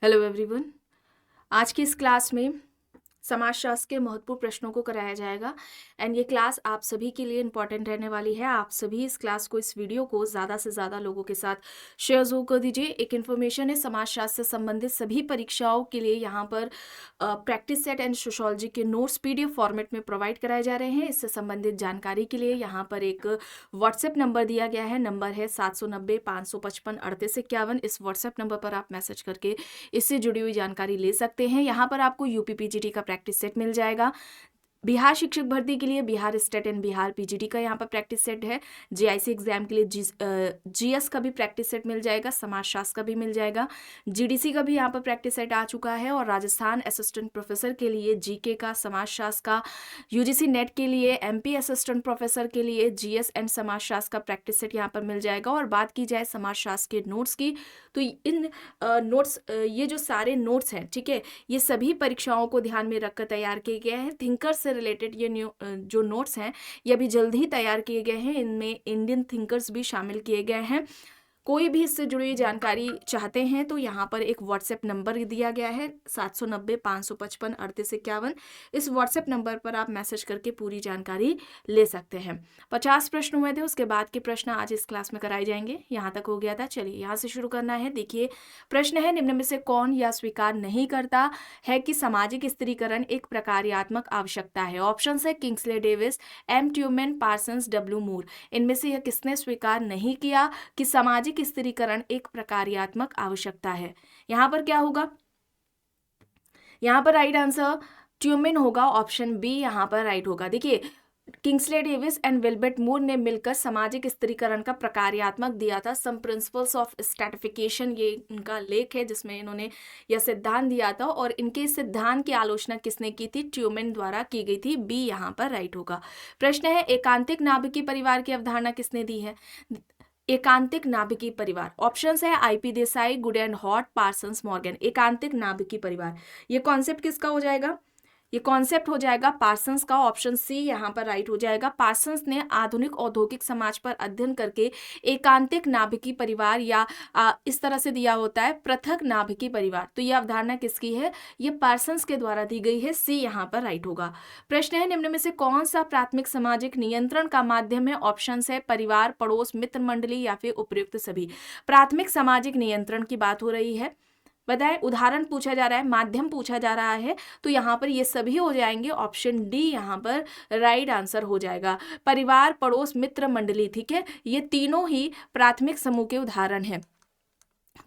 Hello everyone. आज की इस क्लास में समाजशास्त्र के महत्वपूर्ण प्रश्नों को कराया जाएगा एंड ये क्लास आप सभी के लिए इंपॉर्टेंट रहने वाली है। आप सभी इस क्लास को, इस वीडियो को ज़्यादा से ज़्यादा लोगों के साथ शेयर जरूर कर दीजिए। एक इन्फॉर्मेशन है, समाजशास्त्र से संबंधित सभी परीक्षाओं के लिए यहाँ पर प्रैक्टिस सेट एंड सोशोलॉजी के नोट्स PDF फॉर्मेट में प्रोवाइड कराए जा रहे हैं। इससे संबंधित जानकारी के लिए यहाँ पर एक व्हाट्सएप नंबर दिया गया है। नंबर है 790-555-3851। इस व्हाट्सएप नंबर पर आप मैसेज करके इससे जुड़ी हुई जानकारी ले सकते हैं। यहाँ पर आपको UPPGT का प्रैक्टिस सेट मिल जाएगा। बिहार शिक्षक भर्ती के लिए Bihar state and Bihar PGT का यहाँ पर प्रैक्टिस सेट है। JIC एग्जाम के लिए GS का भी प्रैक्टिस सेट मिल जाएगा, समाजशास्त्र का भी मिल जाएगा। GDC का भी यहाँ पर प्रैक्टिस सेट आ चुका है और राजस्थान असिस्टेंट प्रोफेसर के लिए GK का, समाजशास्त्र का, UGC नेट के लिए, MP असिस्टेंट प्रोफेसर के लिए GS एंड समाजशास्त्र का प्रैक्टिस सेट यहाँ पर मिल जाएगा। और बात की जाए समाजशास्त्र के नोट्स की, तो इन नोट्स, ये जो सारे नोट्स हैं, ठीक है, ये सभी परीक्षाओं को ध्यान में रखकर तैयार किए गए हैं। थिंकर से रिलेटेड ये जो नोट्स हैं ये अभी जल्द ही तैयार किए गए हैं। इनमें इंडियन थिंकर्स भी शामिल किए गए हैं। कोई भी इससे जुड़ी जानकारी चाहते हैं तो यहाँ पर एक व्हाट्सएप नंबर दिया गया है 790-555-3851। इस व्हाट्सएप नंबर पर आप मैसेज करके पूरी जानकारी ले सकते हैं। 50 प्रश्न हुए थे, उसके बाद के प्रश्न आज इस क्लास में कराए जाएंगे। यहाँ तक हो गया था, चलिए यहाँ से शुरू करना है। देखिए प्रश्न है, निम्न में से कौन यह स्वीकार नहीं करता है कि सामाजिक स्त्रीकरण एक प्रकार्यात्मक आवश्यकता है? ऑप्शन है Kingsley Davis, M. Tyumen, Parsons, W. मूर। इनमें से यह किसने स्वीकार नहीं किया कि सामाजिक स्त्रीकरण एक प्रकार्यात्मक आवश्यकता है? यहां पर क्या होगा? यहां पर राइट आंसर ट्यूमेन होगा, ऑप्शन बी यहां पर राइट होगा। देखिए किंग्सले डेविस एंड विल्बर्ट मूर ने मिलकर सामाजिक स्त्रीकरण का प्रकार्यात्मक दिया था। सम प्रिंसिपल्स ऑफ स्ट्रैटिफिकेशन, ये इनका लेख है जिसमें इन्होंने यह सिद्धांत दिया था। और इनके सिद्धांत की आलोचना किसने की थी? ट्यूमेन द्वारा की गई थी। बी यहाँ पर राइट होगा। प्रश्न है, एकांतिक नाभिकीय परिवार की अवधारणा किसने दी है? एकांतिक नाभिकीय परिवार, ऑप्शंस है IP Desai, Goode and Hatt, Parsons, Morgan. एकांतिक नाभिकीय परिवार, ये कॉन्सेप्ट किसका हो जाएगा? ये कॉन्सेप्ट हो जाएगा पार्सन्स का, ऑप्शन सी यहाँ पर राइट हो जाएगा। पार्सन्स ने आधुनिक औद्योगिक समाज पर अध्ययन करके एकांतिक नाभिकीय परिवार या इस तरह से दिया होता है पृथक नाभिकीय परिवार, तो यह अवधारणा किसकी है? ये पार्सन्स के द्वारा दी गई है। सी यहाँ पर राइट होगा। प्रश्न है, निम्न में से कौन सा प्राथमिक सामाजिक नियंत्रण का माध्यम है? ऑप्शन है परिवार, पड़ोस, मित्र मंडली या फिर उपयुक्त सभी। प्राथमिक सामाजिक नियंत्रण की बात हो रही है। बताएं, उदाहरण पूछा जा रहा है, माध्यम पूछा जा रहा है, तो यहाँ पर ये सभी हो जाएंगे। ऑप्शन डी यहाँ पर राइट आंसर हो जाएगा। परिवार, पड़ोस, मित्र मंडली, ठीक है, ये तीनों ही प्राथमिक समूह के उदाहरण हैं।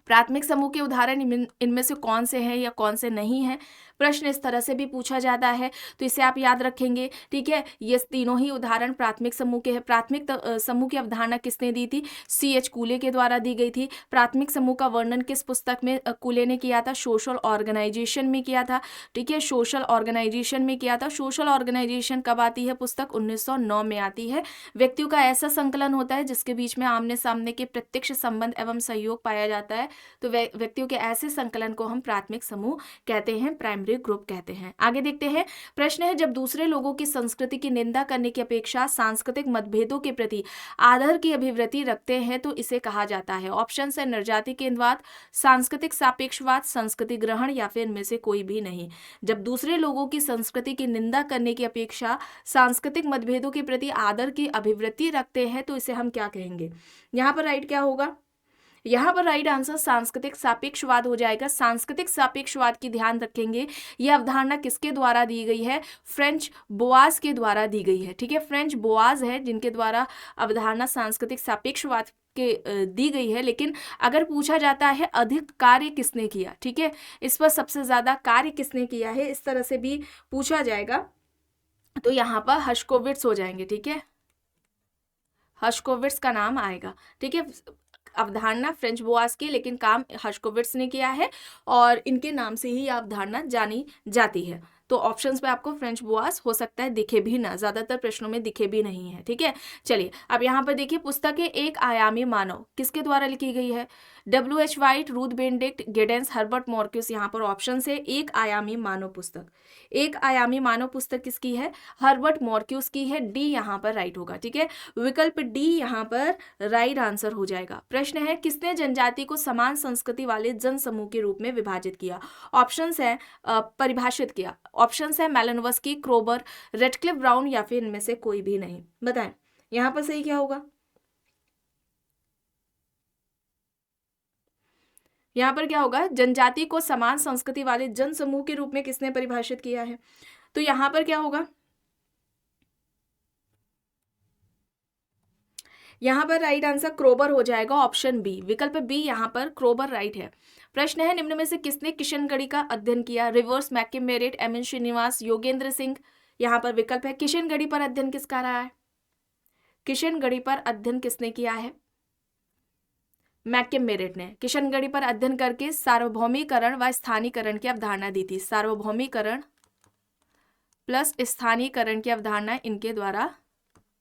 प्राथमिक समूह के उदाहरण इनमें से कौन से हैं या कौन से नहीं हैं? प्रश्न इस तरह से भी पूछा जाता है, तो इसे आप याद रखेंगे, ठीक है। ये तीनों ही उदाहरण प्राथमिक समूह के हैं। प्राथमिक समूह की अवधारणा किसने दी थी? CH कूले के द्वारा दी गई थी। प्राथमिक समूह का वर्णन किस पुस्तक में कूले ने किया था? सोशल ऑर्गेनाइजेशन में किया था, ठीक है, सोशल ऑर्गेनाइजेशन में किया था। सोशल ऑर्गेनाइजेशन कब आती है पुस्तक? 1909 में आती है। व्यक्तियों का ऐसा संकलन होता है जिसके बीच में आमने सामने के प्रत्यक्ष संबंध एवं सहयोग पाया जाता है, तो व्यक्तियों के ऐसे संकलन को हम प्राथमिक समूह कहते हैं, प्राइमरी ग्रुप कहते हैं। आगे देखते हैं। प्रश्न है, जब दूसरे लोगों की संस्कृति की निंदा करने की अपेक्षा सांस्कृतिक मतभेदों के प्रति आदर की अभिवृत्ति रखते हैं तो इसे कहा जाता है? ऑप्शन है निर्जाति केंद्रवाद, सांस्कृतिक सापेक्षवाद, संस्कृति ग्रहण या फिर इनमें से कोई भी नहीं। जब दूसरे लोगों की संस्कृति की निंदा करने की अपेक्षा सांस्कृतिक मतभेदों के प्रति आदर की अभिवृत्ति रखते हैं तो इसे हम क्या कहेंगे? यहाँ पर राइट क्या होगा? यहाँ पर राइट आंसर सांस्कृतिक सापेक्षवाद हो जाएगा। सांस्कृतिक सापेक्षवाद की ध्यान रखेंगे, यह अवधारणा किसके द्वारा दी गई है? फ्रेंच बोआज के द्वारा दी गई है, ठीक है। फ्रेंच बोआज है जिनके द्वारा अवधारणा सांस्कृतिक सापेक्षवाद के दी गई है। लेकिन अगर पूछा जाता है अधिक कार्य किसने किया, ठीक है, इस पर सबसे ज्यादा कार्य किसने किया है, इस तरह से भी पूछा जाएगा, तो यहाँ पर हर्शकोविट्स हो जाएंगे, ठीक है, हर्शकोविट्स का नाम आएगा, ठीक है। अवधारणा फ्रेंच बोआज की, लेकिन काम हर्शकोविट्स ने किया है और इनके नाम से ही यह अवधारणा जानी जाती है। तो ऑप्शंस पे आपको फ्रेंच बुआस हो सकता है दिखे भी ना, ज्यादातर प्रश्नों में दिखे भी नहीं है। ठीक है, चलिए अब यहाँ पर देखिए, पुस्तकें एक आयामी मानव किसके द्वारा लिखी गई है? W.H. White, Ruth Benedict, Giddens, Herbert Marcuse. यहाँ पर ऑप्शन है एक आयामी मानव पुस्तक। एक आयामी मानव पुस्तक किसकी है? हर्बर्ट मार्क्यूस की है। डी यहाँ पर राइट होगा। ठीक है, विकल्प डी यहाँ पर राइट आंसर हो जाएगा। प्रश्न है, किसने जनजाति को समान संस्कृति वाले जन समूह के रूप में विभाजित किया? ऑप्शंस है परिभाषित किया। ऑप्शंस है मेलानोव्स्की, क्रोबर, रेडक्लिफ ब्राउन या फिर इनमें से कोई भी नहीं। बताएं यहाँ पर सही क्या होगा? यहाँ पर क्या होगा? जनजाति को समान संस्कृति वाले जन समूह के रूप में किसने परिभाषित किया है? तो यहाँ पर क्या होगा? यहाँ पर राइट आंसर क्रोबर हो जाएगा, ऑप्शन बी, विकल्प बी यहाँ पर क्रोबर राइट है। प्रश्न है, निम्न में से किसने किशनगढ़ी का अध्ययन किया? Rivers, McKim Marriott, M N. Srinivas, Yogendra Singh. यहाँ पर विकल्प है किशनगढ़ी पर अध्ययन किसका रहा है? किशनगढ़ी पर अध्ययन किसने किया है? मैक्किन-मेरिट ने किशनगढ़ी पर अध्ययन करके सार्वभौमिकरण व स्थानीकरण की अवधारणा दी थी। सार्वभौमिकरण प्लस स्थानीकरण की अवधारणा इनके द्वारा,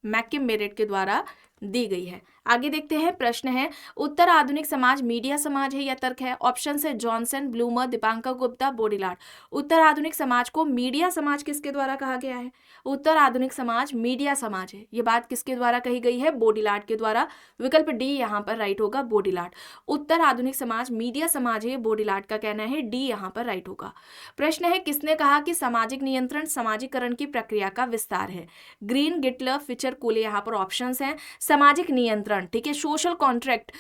मैक्किन-मेरिट के द्वारा दी गई है। आगे देखते हैं, प्रश्न है, उत्तर आधुनिक समाज मीडिया समाज है या तर्क है? ऑप्शन है जॉनसन, ब्लूमर, दीपांकर गुप्ता, बोडिलार्ड। उत्तर आधुनिक समाज को मीडिया समाज किसके द्वारा कहा गया है? उत्तर आधुनिक समाज मीडिया समाज है। ये बात किसके द्वारा कही गई है? बोडिलार्ड के द्वारा। विकल्प डी यहाँ पर राइट होगा, बोडिलार्ड। उत्तर आधुनिक समाज मीडिया समाज है, बोडिलार्ड का कहना है। डी यहाँ पर राइट होगा। प्रश्न है, किसने कहा कि सामाजिक नियंत्रण सामाजिकरण की प्रक्रिया का विस्तार है? Green, गिटलर, feature, कूले। यहाँ पर ऑप्शन है सामाजिक नियंत्रण, ठीक है, सोशल कॉन्ट्रैक्ट,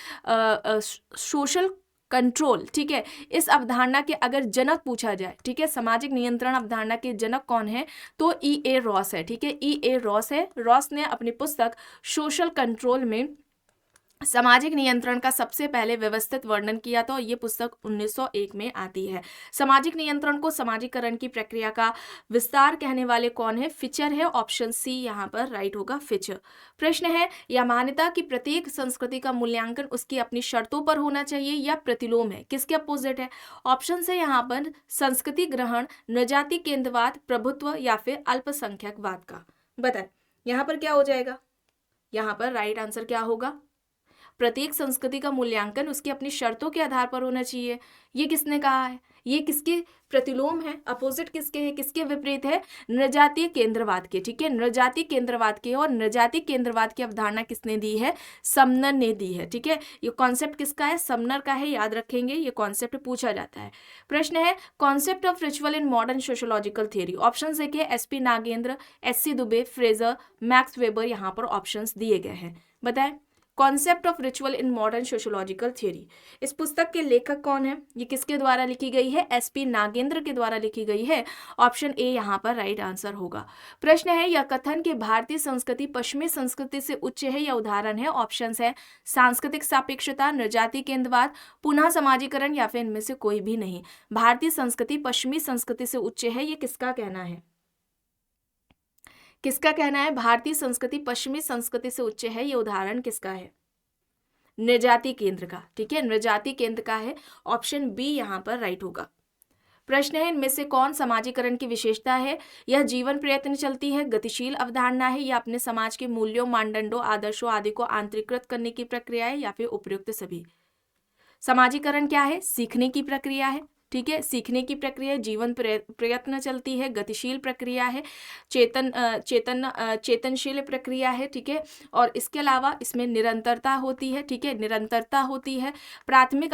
सोशल कंट्रोल। ठीक है, इस अवधारणा के अगर जनक पूछा जाए, ठीक है, सामाजिक नियंत्रण अवधारणा के जनक कौन है? तो E.A. रॉस है। ठीक है, E.A. रॉस है। रॉस ने अपनी पुस्तक सोशल कंट्रोल में सामाजिक नियंत्रण का सबसे पहले व्यवस्थित वर्णन किया था। ये पुस्तक 1901 में आती है। सामाजिक नियंत्रण को सामाजिकरण की प्रक्रिया का विस्तार कहने वाले कौन है? फिचर है। ऑप्शन सी यहाँ पर राइट होगा, फिचर। प्रश्न है, यह मान्यता कि प्रत्येक संस्कृति का मूल्यांकन उसकी अपनी शर्तों पर होना चाहिए या प्रतिलोम है, किसके अपोजिट है? ऑप्शन है यहाँ पर संस्कृति ग्रहण, नृजाति केंद्रवाद, प्रभुत्व या फिर अल्पसंख्यकवाद का। बताएं यहाँ पर क्या हो जाएगा? यहाँ पर राइट आंसर क्या होगा? प्रत्येक संस्कृति का मूल्यांकन उसकी अपनी शर्तों के आधार पर होना चाहिए। ये किसने कहा है? ये किसके प्रतिलोम है? अपोजिट किसके है? किसके विपरीत है? नृजातीय केंद्रवाद के। ठीक है, नृजातीय केंद्रवाद के। और नृजातीय केंद्रवाद की अवधारणा किसने दी है? समनर ने दी है। ठीक है, ये कॉन्सेप्ट किसका है? समनर का है, याद रखेंगे, ये कॉन्सेप्ट पूछा जाता है। प्रश्न है, concept of ritual in modern sociological theory. Option देखिए, SP Nagendra, SC Dubey, Fraser, max weber. यहाँ पर ऑप्शन दिए गए हैं। बताएं concept of ritual in modern sociological theory, इस पुस्तक के लेखक कौन है? ये किसके द्वारा लिखी गई है? SP नागेंद्र के द्वारा लिखी गई है। ऑप्शन ए यहाँ पर राइट आंसर होगा। प्रश्न है, यह कथन कि भारतीय संस्कृति पश्चिमी संस्कृति से उच्च है, यह उदाहरण है? ऑप्शन है सांस्कृतिक सापेक्षता, नृजाति केंद्रवाद, पुनः समाजीकरण या फिर इनमें से कोई भी नहीं। भारतीय संस्कृति पश्चिमी संस्कृति से उच्च है, ये किसका कहना है? किसका कहना है? भारतीय संस्कृति पश्चिमी संस्कृति से उच्च है, ये उदाहरण किसका है? नृजाति केंद्र का। ठीक है, नृजाति केंद्र का है। ऑप्शन बी यहाँ पर राइट होगा। प्रश्न है, इनमें से कौन समाजीकरण की विशेषता है? यह जीवन प्रयत्न चलती है, गतिशील अवधारणा है, या अपने समाज के मूल्यों, मानदंडों, आदर्शों आदि को आंतरिकृत करने की प्रक्रिया है, या फिर उपयुक्त सभी? समाजीकरण क्या है? सीखने की प्रक्रिया है। ठीक है, सीखने की प्रक्रिया, जीवन प्रयत्न चलती है, गतिशील प्रक्रिया है, चेतनशील प्रक्रिया है। ठीक है, और इसके अलावा इसमें निरंतरता होती है। ठीक है, निरंतरता होती है। प्राथमिक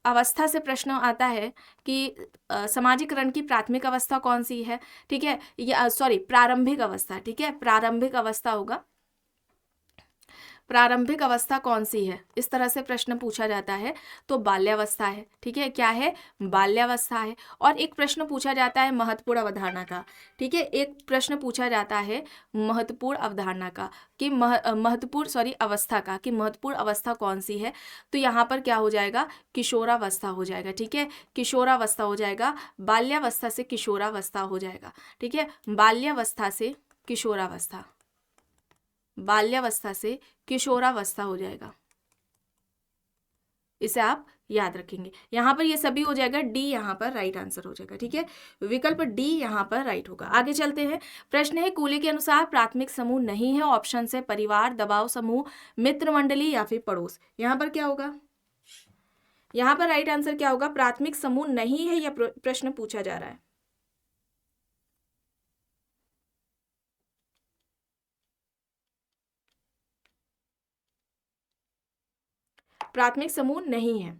अवस्था से प्रश्न आता है कि समाजीकरण की प्राथमिक अवस्था कौन सी है? ठीक है, प्रारंभिक अवस्था। ठीक है, प्रारंभिक अवस्था होगा। प्रारंभिक अवस्था कौन सी है, इस तरह से प्रश्न पूछा जाता है, तो बाल्यावस्था है। ठीक है, क्या है? बाल्यावस्था है। और एक प्रश्न पूछा जाता है महत्वपूर्ण अवधारणा का। ठीक है, एक प्रश्न पूछा जाता है महत्वपूर्ण अवधारणा का कि अवस्था का, कि महत्वपूर्ण अवस्था कौन सी है? तो यहाँ पर क्या हो जाएगा? किशोरावस्था हो जाएगा। ठीक है, किशोरावस्था हो जाएगा। बाल्यावस्था से किशोरावस्था हो जाएगा। ठीक है, बाल्यावस्था से किशोरावस्था, बाल्यावस्था से किशोरावस्था हो जाएगा। इसे आप याद रखेंगे। यहाँ पर ये सभी हो जाएगा, डी यहाँ पर राइट आंसर हो जाएगा। ठीक है, विकल्प डी यहाँ पर राइट होगा। आगे चलते हैं। प्रश्न है कूले के अनुसार प्राथमिक समूह नहीं है। ऑप्शन है परिवार, दबाव समूह, मित्र मंडली या फिर पड़ोस। यहाँ पर क्या होगा, यहाँ पर राइट आंसर क्या होगा, प्राथमिक समूह नहीं है, यह प्रश्न पूछा जा रहा है। प्राथमिक समूह नहीं है,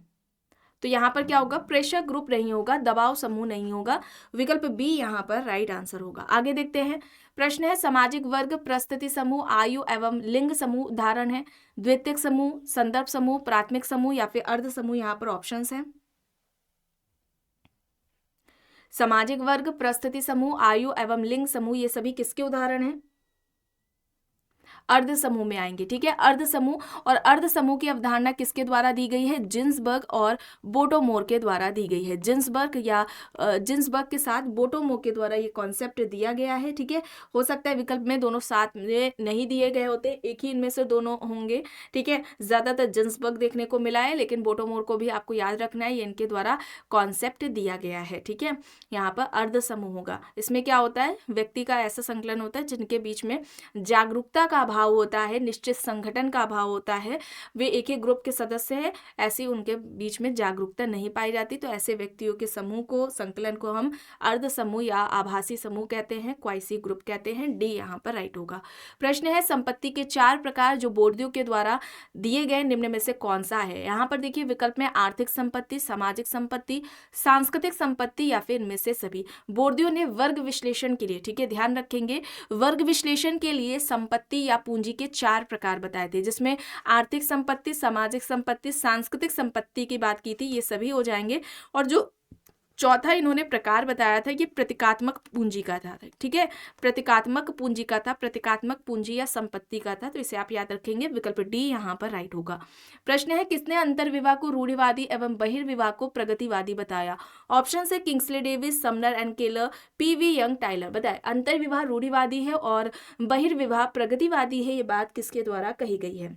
तो यहाँ पर क्या होगा, प्रेशर ग्रुप नहीं होगा, दबाव समूह नहीं होगा, विकल्प बी यहाँ पर राइट आंसर होगा। आगे देखते हैं। प्रश्न है सामाजिक वर्ग, प्रस्तुति समूह, आयु एवं लिंग समूह उदाहरण है। द्वितीयक समूह, संदर्भ समूह, प्राथमिक समूह या फिर अर्ध समूह। यहाँ पर ऑप्शंस हैं। सामाजिक वर्ग, प्रस्तुति समूह, आयु एवं लिंग समूह, ये सभी किसके उदाहरण हैं, अर्ध समूह में आएंगे। ठीक है, अर्ध समूह, और अर्ध समूह की अवधारणा किसके द्वारा दी गई है, जिन्सबर्ग और बोटोमोर के द्वारा दी गई है। जिन्सबर्ग के साथ बोटोमोर के द्वारा ये कॉन्सेप्ट दिया गया है। ठीक है, हो सकता है विकल्प में दोनों साथ में नहीं दिए गए होते, एक ही इनमें से दोनों होंगे। ठीक है, ज्यादातर जिन्सबर्ग देखने को मिला है, लेकिन बोटोमोर को भी आपको याद रखना है, ये इनके द्वारा कॉन्सेप्ट दिया गया है। ठीक है, यहाँ पर अर्ध समूह होगा। इसमें क्या होता है, व्यक्ति का ऐसा संकलन होता है जिनके बीच में जागरूकता का अभाव होता है, निश्चित संगठन का अभाव होता है, वे एक ही ग्रुप के सदस्य हैं, ऐसे उनके बीच में जागरूकता नहीं पाई जाती, तो ऐसे व्यक्तियों के समूह को, संकलन को हम अर्ध समूह या आभासी समूह कहते हैं, क्वाइसी ग्रुप कहते हैं। डी यहाँ पर राइट होगा। प्रश्न है संपत्ति के 4 प्रकार जो बोर्डियो के द्वारा दिए गए निम्न में से कौन सा है। यहाँ पर देखिए विकल्प में आर्थिक संपत्ति, सामाजिक संपत्ति, सांस्कृतिक संपत्ति या फिर इनमें से सभी। बोर्डियो ने वर्ग विश्लेषण के लिए, ठीक है ध्यान रखेंगे, वर्ग विश्लेषण के लिए संपत्ति या पूंजी के 4 प्रकार बताए थे, जिसमें आर्थिक संपत्ति, सामाजिक संपत्ति, सांस्कृतिक संपत्ति की बात की थी, ये सभी हो जाएंगे। और जो चौथा इन्होंने प्रकार बताया था कि प्रतीकात्मक पूंजी का था। ठीक है, प्रतीकात्मक पूंजी का था, प्रतीकात्मक पूंजी या संपत्ति का था, तो इसे आप याद रखेंगे, विकल्प डी यहाँ पर राइट होगा। प्रश्न है किसने अंतर्विवाह को रूढ़िवादी एवं बहिर्विवाह को प्रगतिवादी बताया। ऑप्शन है Kingsley Davis, Sumner and Keller, PV Young, Tyler. बताए अंतर्विवाह रूढ़िवादी है और बहिर्विवाह प्रगतिवादी है, ये बात किसके द्वारा कही गई है।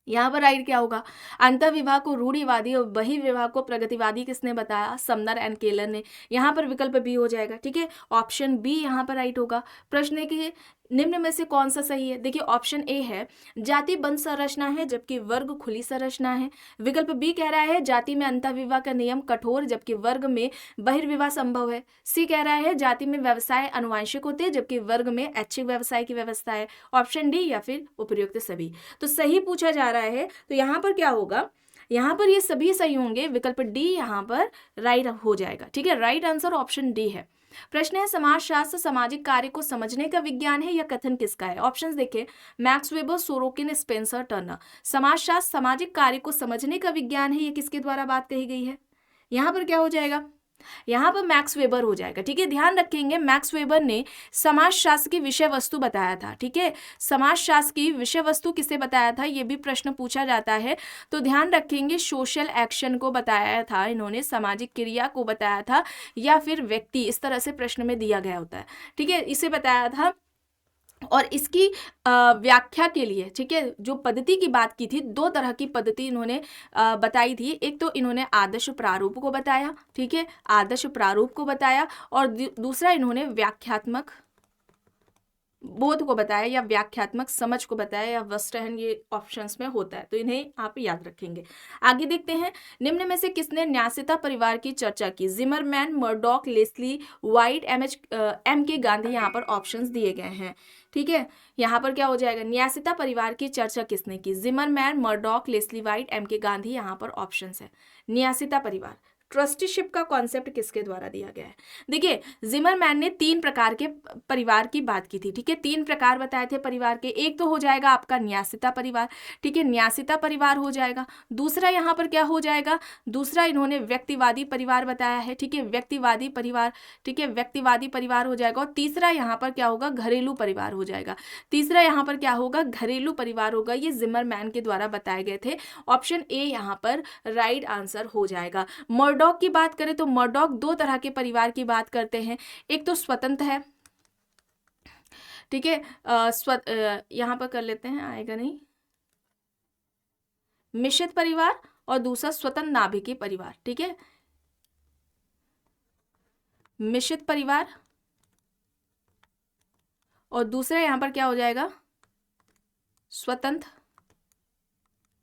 यहाँ पर राइट क्या होगा, अंतर्विवाह को रूढ़िवादी और बहिर्विवाह को प्रगतिवादी किसने बताया, समनर एंड केलर ने। यहाँ पर विकल्प बी हो जाएगा। ठीक है, ऑप्शन बी यहाँ पर राइट होगा। प्रश्न है कि निम्न में से कौन सा सही है। देखिए ऑप्शन ए है जाति बंद संरचना है जबकि वर्ग खुली संरचना है। विकल्प बी कह रहा है जाति में अंतर्विवाह का नियम कठोर जबकि वर्ग में बहिर्विवाह संभव है। सी कह रहा है जाति में व्यवसाय अनुवांशिक होते हैं जबकि वर्ग में ऐच्छिक व्यवसाय की व्यवस्था है। ऑप्शन डी या फिर उपयुक्त सभी। तो सही पूछा जा रहा है, तो यहाँ पर क्या होगा, यहाँ पर ये सभी सही होंगे, विकल्प डी यहाँ पर राइट हो जाएगा। ठीक है, राइट आंसर ऑप्शन डी है। प्रश्न है समाजशास्त्र सामाजिक कार्य को समझने का विज्ञान है या कथन किसका है। ऑप्शंस देखिए, max weber, Sorokin, Spencer, Turner. समाजशास्त्र सामाजिक कार्य को समझने का विज्ञान है, ये किसके द्वारा बात कही गई है। यहाँ पर क्या हो जाएगा, यहाँ पर मैक्स वेबर हो जाएगा। ठीक है, ध्यान रखेंगे मैक्स वेबर ने समाजशास्त्र की विषय वस्तु बताया था। ठीक है, समाजशास्त्र की विषय वस्तु किसे बताया था, ये भी प्रश्न पूछा जाता है, तो ध्यान रखेंगे सोशल एक्शन को बताया था इन्होंने, सामाजिक क्रिया को बताया था या फिर व्यक्ति, इस तरह से प्रश्न में दिया गया होता है। ठीक है, इसे बताया था। और इसकी व्याख्या के लिए, ठीक है, जो पद्धति की बात की थी, 2 तरह की पद्धति इन्होंने बताई थी। एक तो इन्होंने आदर्श प्रारूप को बताया, ठीक है, आदर्श प्रारूप को बताया, और दूसरा इन्होंने व्याख्यात्मक बोध को बताया या व्याख्यात्मक समझ को बताया या वस्त्रहन, ये ऑप्शंस में होता है, तो इन्हें आप याद रखेंगे। आगे देखते हैं, निम्न में से किसने न्यासिता परिवार की चर्चा की। Zimmerman, Murdock, Leslie White, M K Gandhi. यहाँ पर ऑप्शंस दिए गए हैं। ठीक है, यहाँ पर क्या हो जाएगा, न्यासिता परिवार की चर्चा किसने की, Zimmerman, Murdock, Leslie White, M K Gandhi. यहाँ पर ऑप्शंस है। न्यासिता परिवार, ट्रस्टीशिप का कॉन्सेप्ट किसके द्वारा दिया गया है। देखिए जिमरमैन ने 3 प्रकार के परिवार की बात की थी। ठीक है, 3 प्रकार बताए थे परिवार के। एक तो हो जाएगा आपका न्यासिता परिवार, ठीक है, न्यासिता परिवार हो जाएगा। दूसरा यहाँ पर क्या हो जाएगा, दूसरा इन्होंने व्यक्तिवादी परिवार बताया है। ठीक है, व्यक्तिवादी परिवार, ठीक है, व्यक्तिवादी परिवार हो जाएगा। और तीसरा यहाँ पर क्या होगा, घरेलू परिवार हो जाएगा। तीसरा यहाँ पर क्या होगा, घरेलू परिवार होगा। ये जिमरमैन के द्वारा बताए गए थे। ऑप्शन ए यहाँ पर राइट आंसर हो जाएगा। मर्डॉक की बात करें तो मर्डॉक 2 तरह के परिवार की बात करते हैं। एक तो स्वतंत्र है, ठीक है, यहाँ पर कर लेते हैं, आएगा नहीं, मिश्रित परिवार, और दूसरा स्वतंत्र नाभिकीय परिवार, ठीक है, मिश्रित परिवार, और दूसरा यहाँ पर क्या हो जाएगा, स्वतंत्र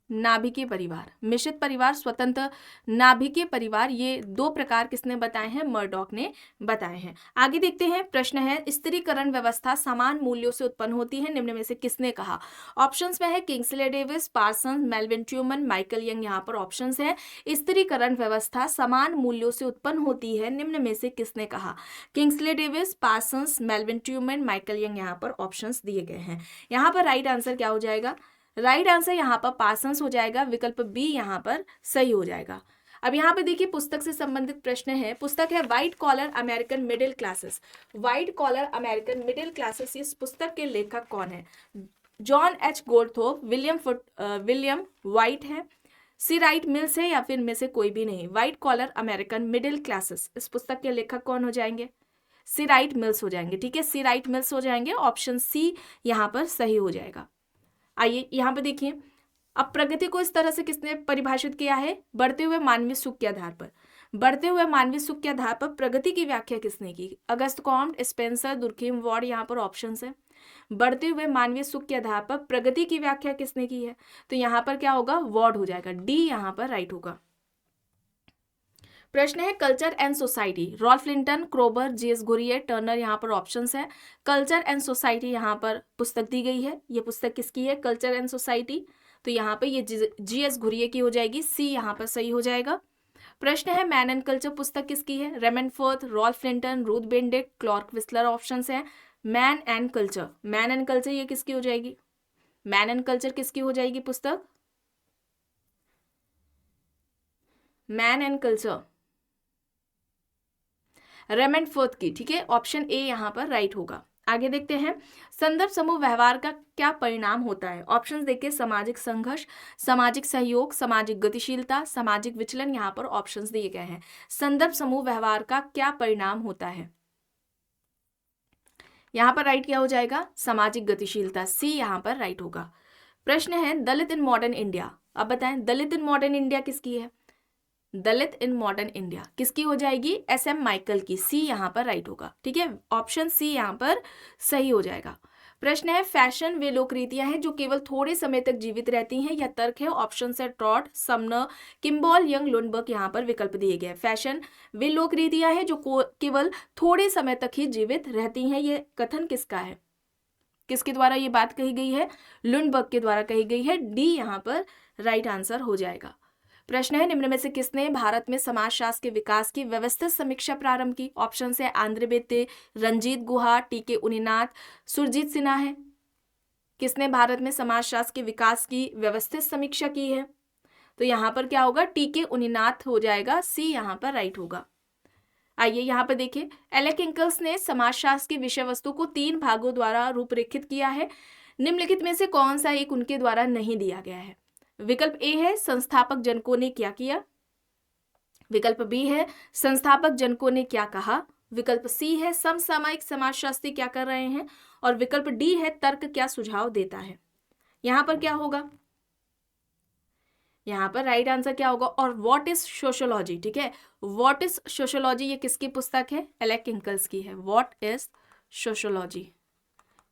नाभिकीय परिवार। मिश्रित परिवार, स्वतंत्र नाभिकीय परिवार, ये दो प्रकार किसने बताए हैं, मर्डॉक ने बताए हैं। आगे देखते हैं, प्रश्न है स्थिरीकरण व्यवस्था समान मूल्यों से उत्पन्न होती है, निम्न में से किसने कहा। ऑप्शंस में है Kingsley Davis, Parson, Melvin Tumin, Michael Young. यहाँ पर ऑप्शंस है स्थिरीकरण व्यवस्था समान मूल्यों से उत्पन्न होती है, निम्न में से किसने कहा। Kingsley Davis, Parsons, Melvin Tumin, Michael Young, यहाँ पर ऑप्शंस दिए गए हैं। यहाँ पर राइट आंसर क्या हो जाएगा, राइट आंसर यहाँ पर पार्सन्स हो जाएगा, विकल्प बी यहाँ पर सही हो जाएगा। अब यहाँ पे देखिए पुस्तक से संबंधित प्रश्न है, पुस्तक है white collar American middle classes. White collar American middle classes, इस पुस्तक के लेखक कौन है। John H Goldthorpe, William White है, सी राइट मिल्स है, या फिर में से कोई भी नहीं। White collar American middle classes, इस पुस्तक के लेखक कौन हो जाएंगे, सी राइट मिल्स हो जाएंगे, ठीक है, सी राइट मिल्स हो जाएंगे। ऑप्शन सी यहाँ पर सही हो जाएगा। आइए यहाँ पे देखिए, अब प्रगति को इस तरह से किसने परिभाषित किया है, बढ़ते हुए मानवीय सुख के आधार पर। बढ़ते हुए मानवीय सुख के आधार पर प्रगति की व्याख्या किसने की, Auguste Comte, Spencer, Durkheim ward, यहाँ पर ऑप्शंस है। बढ़ते हुए मानवीय सुख के आधार पर प्रगति की व्याख्या किसने की है, तो यहाँ पर क्या होगा, वार्ड हो जाएगा, डी यहाँ पर राइट होगा। प्रश्न है culture and society, Ralph Linton, Kroeber, GS Ghurye, Turner, यहाँ पर ऑप्शंस है। कल्चर एंड सोसाइटी यहाँ पर पुस्तक दी गई है, ये पुस्तक किसकी है, कल्चर एंड सोसाइटी, तो यहाँ पे ये जीएस घुरिये की हो जाएगी, सी यहाँ पर सही हो जाएगा। प्रश्न है मैन एंड कल्चर पुस्तक किसकी है, Raymond Firth, Ralph Linton, Ruth Benedict, Clark Wissler, options है। Man and culture, man and culture ये किसकी हो जाएगी, मैन एंड कल्चर किसकी हो जाएगी पुस्तक, man and culture Raymond fourth की, ठीक है, ऑप्शन ए यहाँ पर राइट होगा। आगे देखते हैं, संदर्भ समूह व्यवहार का क्या परिणाम होता है। ऑप्शंस देखिए, सामाजिक संघर्ष, सामाजिक सहयोग, सामाजिक गतिशीलता, सामाजिक विचलन, यहाँ पर ऑप्शंस दिए गए हैं। संदर्भ समूह व्यवहार का क्या परिणाम होता है, यहाँ पर राइट क्या हो जाएगा, सामाजिक गतिशीलता, सी यहाँ पर राइट होगा। प्रश्न है दलित इन मॉडर्न इंडिया, अब बताएं दलित इन मॉडर्न इंडिया किसकी है, दलित इन मॉडर्न इंडिया किसकी हो जाएगी, एसएम माइकल की, सी यहाँ पर राइट होगा, ठीक है, ऑप्शन सी यहाँ पर सही हो जाएगा। प्रश्न है फैशन वे लोक रीतियां हैं जो केवल थोड़े समय तक जीवित रहती हैं, या तर्क है। ऑप्शन है ट्रॉट, समनर, किम्बॉल, यंग, लुनबर्ग, यहाँ पर विकल्प दिए गए। फैशन वे लोक रीतियां हैं जो केवल थोड़े समय तक ही जीवित रहती हैं, ये कथन किसका है, किसके द्वारा ये बात कही गई है, लुनबर्ग के द्वारा कही गई है, डी यहाँ पर राइट आंसर हो जाएगा। प्रश्न है निम्न में से किसने भारत में समाजशास्त्र के विकास की व्यवस्थित समीक्षा प्रारंभ की। ऑप्शन है आंध्र बेत्ते, रंजीत गुहा, टीके उनीनाथ, सुरजीत सिन्हा है। किसने भारत में समाजशास्त्र के विकास की व्यवस्थित समीक्षा की है, तो यहाँ पर क्या होगा, टीके उनीनाथ हो जाएगा, सी यहाँ पर राइट होगा। आइए यहाँ पर देखिए, एलेक इंकल्स ने समाजशास्त्र की विषय वस्तु को 3 भागों द्वारा रूपरेखित किया है, निम्नलिखित में से कौन सा एक उनके द्वारा नहीं दिया गया है। विकल्प ए है संस्थापक जनकों ने क्या किया, विकल्प बी है संस्थापक जनकों ने क्या कहा, विकल्प सी है समसामयिक समाजशास्त्री क्या कर रहे हैं, और विकल्प डी है तर्क क्या सुझाव देता है। यहां पर क्या होगा, यहां पर राइट आंसर क्या होगा, और व्हाट इज सोशियोलॉजी, ठीक है, व्हाट इज सोशियोलॉजी ये किसकी पुस्तक है, एलेक इंकल्स की है। व्हाट इज सोशियोलॉजी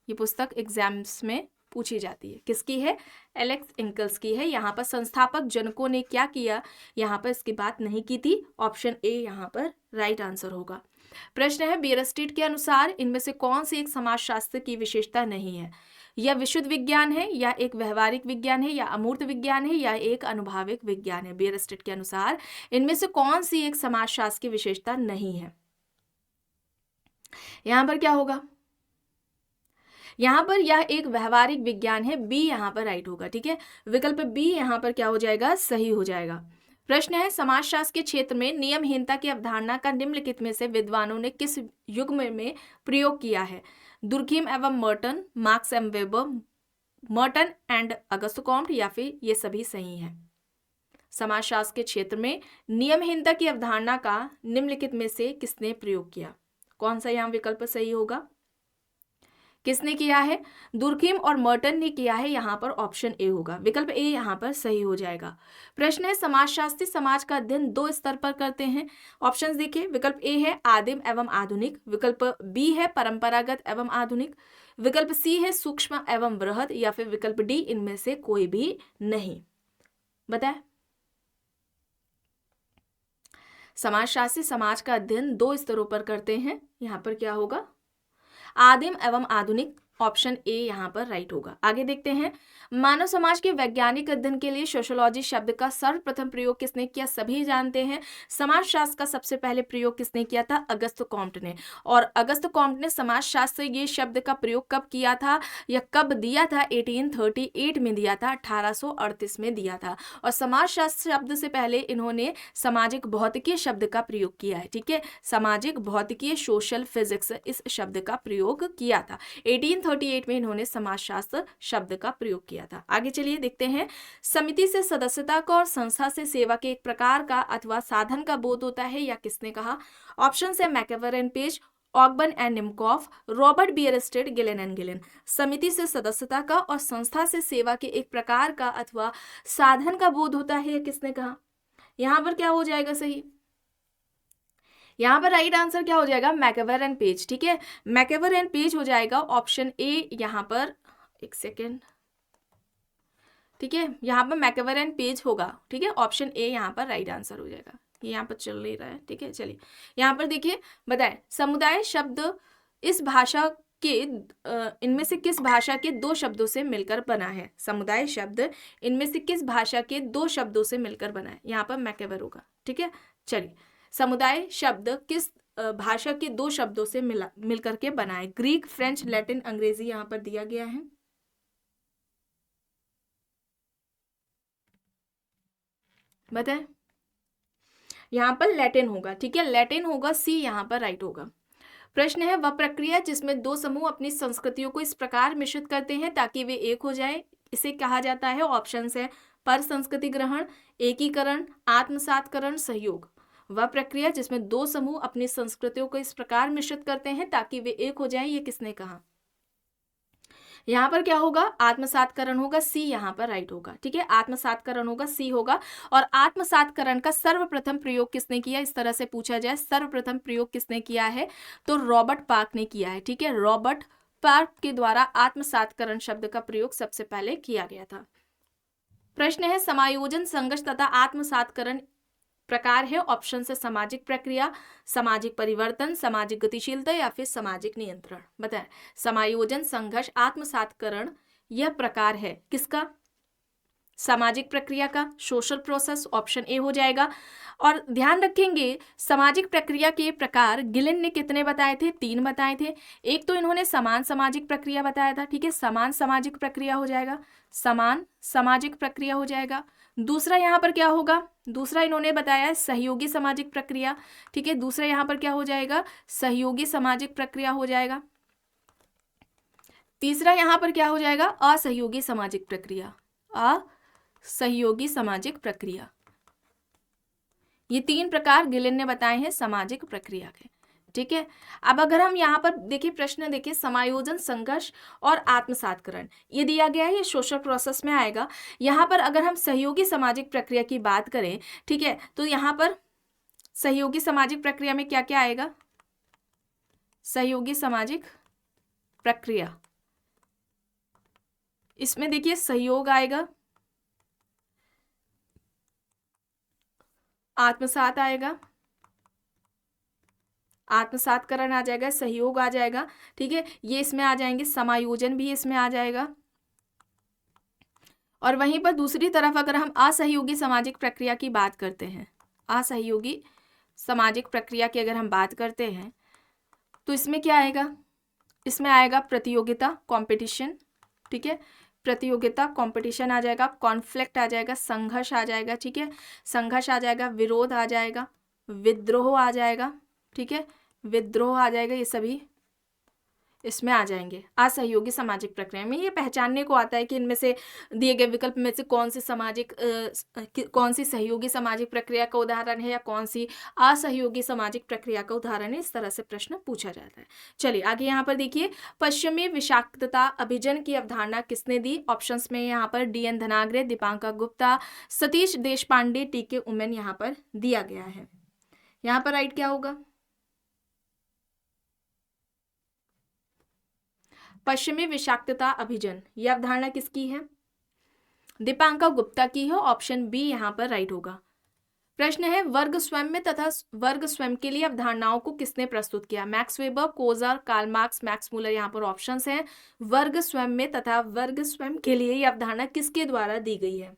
ये पुस्तक एग्जाम्स में पूछी जाती है, किसकी है, एलेक्स इंकल्स की है। यहाँ पर संस्थापक जनकों ने क्या किया, यहाँ पर इसकी बात नहीं की थी, ऑप्शन ए यहाँ पर राइट आंसर होगा। प्रश्न है बियरस्ट्रीट के अनुसार इनमें से कौन सी एक समाजशास्त्र की विशेषता नहीं है, यह विशुद्ध विज्ञान है, या एक व्यवहारिक विज्ञान है, या अमूर्त विज्ञान है, या एक अनुभाविक विज्ञान है। बियरस्ट्रीट के अनुसार इनमें से कौन सी एक समाजशास्त्र की विशेषता नहीं है, यहाँ पर क्या होगा, यहाँ पर यह एक व्यवहारिक विज्ञान है, बी यहाँ पर राइट होगा, ठीक है, विकल्प बी यहाँ पर क्या हो जाएगा, सही हो जाएगा। प्रश्न है समाजशास्त्र के क्षेत्र में नियमहीनता की अवधारणा का निम्नलिखित में से विद्वानों ने किस युग में प्रयोग किया है। दुर्खीम एवं Merton, Marx M Weber, Merton and Auguste Comte, या फिर ये सभी सही हैं। समाजशास्त्र के क्षेत्र में नियमहीनता की अवधारणा का निम्नलिखित में से किसने प्रयोग किया, कौन सा यहाँ विकल्प सही होगा, किसने किया है? दुर्खिम और मर्टन ने किया है। यहाँ पर ऑप्शन ए होगा, विकल्प ए यहाँ पर सही हो जाएगा। प्रश्न है समाजशास्त्री समाज का अध्ययन दो स्तर पर करते हैं। ऑप्शंस देखिए, विकल्प ए है आदिम एवं आधुनिक, विकल्प बी है परंपरागत एवं आधुनिक, विकल्प सी है सूक्ष्म एवं बृहद, या फिर विकल्प डी इनमें से कोई भी नहीं। बताए, समाजशास्त्री समाज का अध्ययन दो स्तरों पर करते हैं। यहाँ पर क्या होगा? आदिम एवं आधुनिक, ऑप्शन ए यहाँ पर राइट होगा। आगे देखते हैं, मानव समाज के वैज्ञानिक अध्ययन के लिए सोशियोलॉजी शब्द का सर्वप्रथम प्रयोग किसने किया? सभी जानते हैं। समाजशास्त्र का सबसे पहले प्रयोग किसने किया था? अगस्त कॉम्ट ने। और अगस्त कॉम्ट ने समाजशास्त्र ये शब्द का प्रयोग कब किया था या कब दिया था? 1838 में दिया था, 1838 में दिया था। और समाजशास्त्र शब्द से पहले इन्होंने सामाजिक भौतिकीय शब्द का प्रयोग किया है। ठीक है, सामाजिक भौतिकीय, सोशल फिजिक्स, इस शब्द का प्रयोग किया था। 1838 में इन्होंने समाजशास्त्र शब्द का प्रयोग किया था। आगे चलिए देखते हैं, समिति से सदस्यता का और संस्था से सेवा के एक प्रकार का अथवा साधन का बोध होता है, या किसने कहा? ऑप्शन है MacIver and Page, Ogburn and Nimkoff, Robert Bierstedt, Gillin and Gillin. समिति से सदस्यता का और संस्था से सेवा के एक प्रकार का अथवा साधन का बोध होता है, किसने कहा? यहां पर क्या हो जाएगा सही? यहाँ पर राइट आंसर क्या हो जाएगा? मैकएवर एंड पेज। ठीक है, मैकएवर एंड पेज हो जाएगा ऑप्शन ए यहाँ पर। एक सेकेंड, ठीक है, यहाँ पर मैकएवर एंड पेज होगा। ठीक है, ऑप्शन ए यहाँ पर राइट आंसर हो जाएगा। ये यहाँ पर चल नहीं रहा है। ठीक है, चलिए यहाँ पर देखिए, बताए समुदाय शब्द इस भाषा के इनमें से किस भाषा के दो शब्दों से मिलकर बना है? समुदाय शब्द इनमें से किस भाषा के दो शब्दों से मिलकर बना है? यहाँ पर मैकएवर होगा। ठीक है, चलिए, समुदाय शब्द किस भाषा के दो शब्दों से मिलकर के बना है? ग्रीक, फ्रेंच, लैटिन, अंग्रेजी यहाँ पर दिया गया है। बताएं, यहाँ पर लैटिन होगा। ठीक है, लैटिन होगा, सी यहाँ पर राइट होगा। प्रश्न है, वह प्रक्रिया जिसमें दो समूह अपनी संस्कृतियों को इस प्रकार मिश्रित करते हैं ताकि वे एक हो जाएं, इसे कहा जाता है? ऑप्शंस है पर संस्कृति ग्रहण, एकीकरण, आत्मसातकरण, सहयोग। वह प्रक्रिया जिसमें दो समूह अपनी संस्कृतियों को इस प्रकार मिश्रित करते हैं ताकि वे एक हो जाएं, ये किसने कहा? यहाँ पर क्या होगा? आत्मसातकरण होगा, सी यहाँ पर राइट होगा। ठीक है, आत्मसातकरण होगा, सी होगा। और आत्मसातकरण का सर्वप्रथम प्रयोग किसने किया? इस तरह से पूछा जाए, सर्वप्रथम प्रयोग किसने किया है? तो रॉबर्ट पार्क ने किया है। ठीक है, रॉबर्ट पार्क के द्वारा आत्मसातकरण शब्द का प्रयोग सबसे पहले किया गया था। प्रश्न है, समायोजन, संघर्ष तथा आत्मसातकरण प्रकार है। ऑप्शन से सामाजिक प्रक्रिया, सामाजिक परिवर्तन, सामाजिक गतिशीलता, या फिर सामाजिक नियंत्रण। बताएं, समायोजन, संघर्ष, आत्मसातकरण यह प्रकार है किसका? सामाजिक प्रक्रिया का, सोशल प्रोसेस, ऑप्शन ए हो जाएगा। और ध्यान रखेंगे, सामाजिक प्रक्रिया के प्रकार गिलेन ने कितने बताए थे? 3 बताए थे। एक तो इन्होंने समान सामाजिक प्रक्रिया बताया था। ठीक है, समान सामाजिक प्रक्रिया हो जाएगा, समान सामाजिक प्रक्रिया हो जाएगा। दूसरा यहाँ पर क्या होगा? दूसरा इन्होंने बताया सहयोगी सामाजिक प्रक्रिया। ठीक है, दूसरा यहाँ पर क्या हो जाएगा? सहयोगी सामाजिक प्रक्रिया हो जाएगा। तीसरा यहाँ पर क्या हो जाएगा? असहयोगी सामाजिक प्रक्रिया, असहयोगी सामाजिक प्रक्रिया। ये 3 प्रकार गिलेन ने बताए हैं सामाजिक प्रक्रिया के। ठीक है, अब अगर हम यहाँ पर देखिए, प्रश्न देखिए, समायोजन, संघर्ष और आत्मसातकरण ये दिया गया है, ये सोशल प्रोसेस में आएगा। यहाँ पर अगर हम सहयोगी सामाजिक प्रक्रिया की बात करें, ठीक है, तो यहाँ पर सहयोगी सामाजिक प्रक्रिया में क्या क्या आएगा? सहयोगी सामाजिक प्रक्रिया, इसमें देखिए सहयोग आएगा, आत्मसात आएगा, आत्मसातकरण आ जाएगा, सहयोग आ जाएगा। ठीक है, ये इसमें आ जाएंगे, समायोजन भी इसमें आ जाएगा। और वहीं पर दूसरी तरफ अगर हम असहयोगी सामाजिक प्रक्रिया की बात करते हैं, असहयोगी सामाजिक प्रक्रिया की अगर हम बात करते हैं, तो इसमें क्या आएगा? इसमें आएगा प्रतियोगिता, कंपटीशन। ठीक है, प्रतियोगिता, कंपटीशन आ जाएगा, कॉन्फ्लिक्ट आ जाएगा, संघर्ष आ जाएगा। ठीक है, संघर्ष आ जाएगा, विरोध आ जाएगा, विद्रोह आ जाएगा। ठीक है, विद्रोह आ जाएगा। ये सभी इसमें आ जाएंगे असहयोगी सामाजिक प्रक्रिया में। ये पहचानने को आता है कि इनमें से दिए गए विकल्प में से कौन सी कौन सी सहयोगी सामाजिक प्रक्रिया का उदाहरण है या कौन सी असहयोगी सामाजिक प्रक्रिया का उदाहरण है। इस तरह से प्रश्न पूछा जाता है। चलिए आगे यहाँ पर देखिए, पश्चिमी विषाक्तता अभिजन की अवधारणा किसने दी? ऑप्शंस में यहाँ पर DN धनाग्रे, दीपांकर गुप्ता, सतीश देशपांडे, TK उमेन यहाँ पर दिया गया है। यहाँ पर राइट क्या होगा? पश्चिमी विषाक्तता अभिजन, यह अवधारणा किसकी है? दीपांकर गुप्ता की है। ऑप्शन बी यहाँ पर राइट होगा। प्रश्न है, वर्ग स्वयं में तथा वर्ग स्वयं के लिए अवधारणाओं को किसने प्रस्तुत किया? Max Weber, Coser, Karl Marx, Max Muller यहाँ पर ऑप्शंस हैं। वर्ग स्वयं में तथा वर्ग स्वयं के लिए यह अवधारणा किसके द्वारा दी गई है?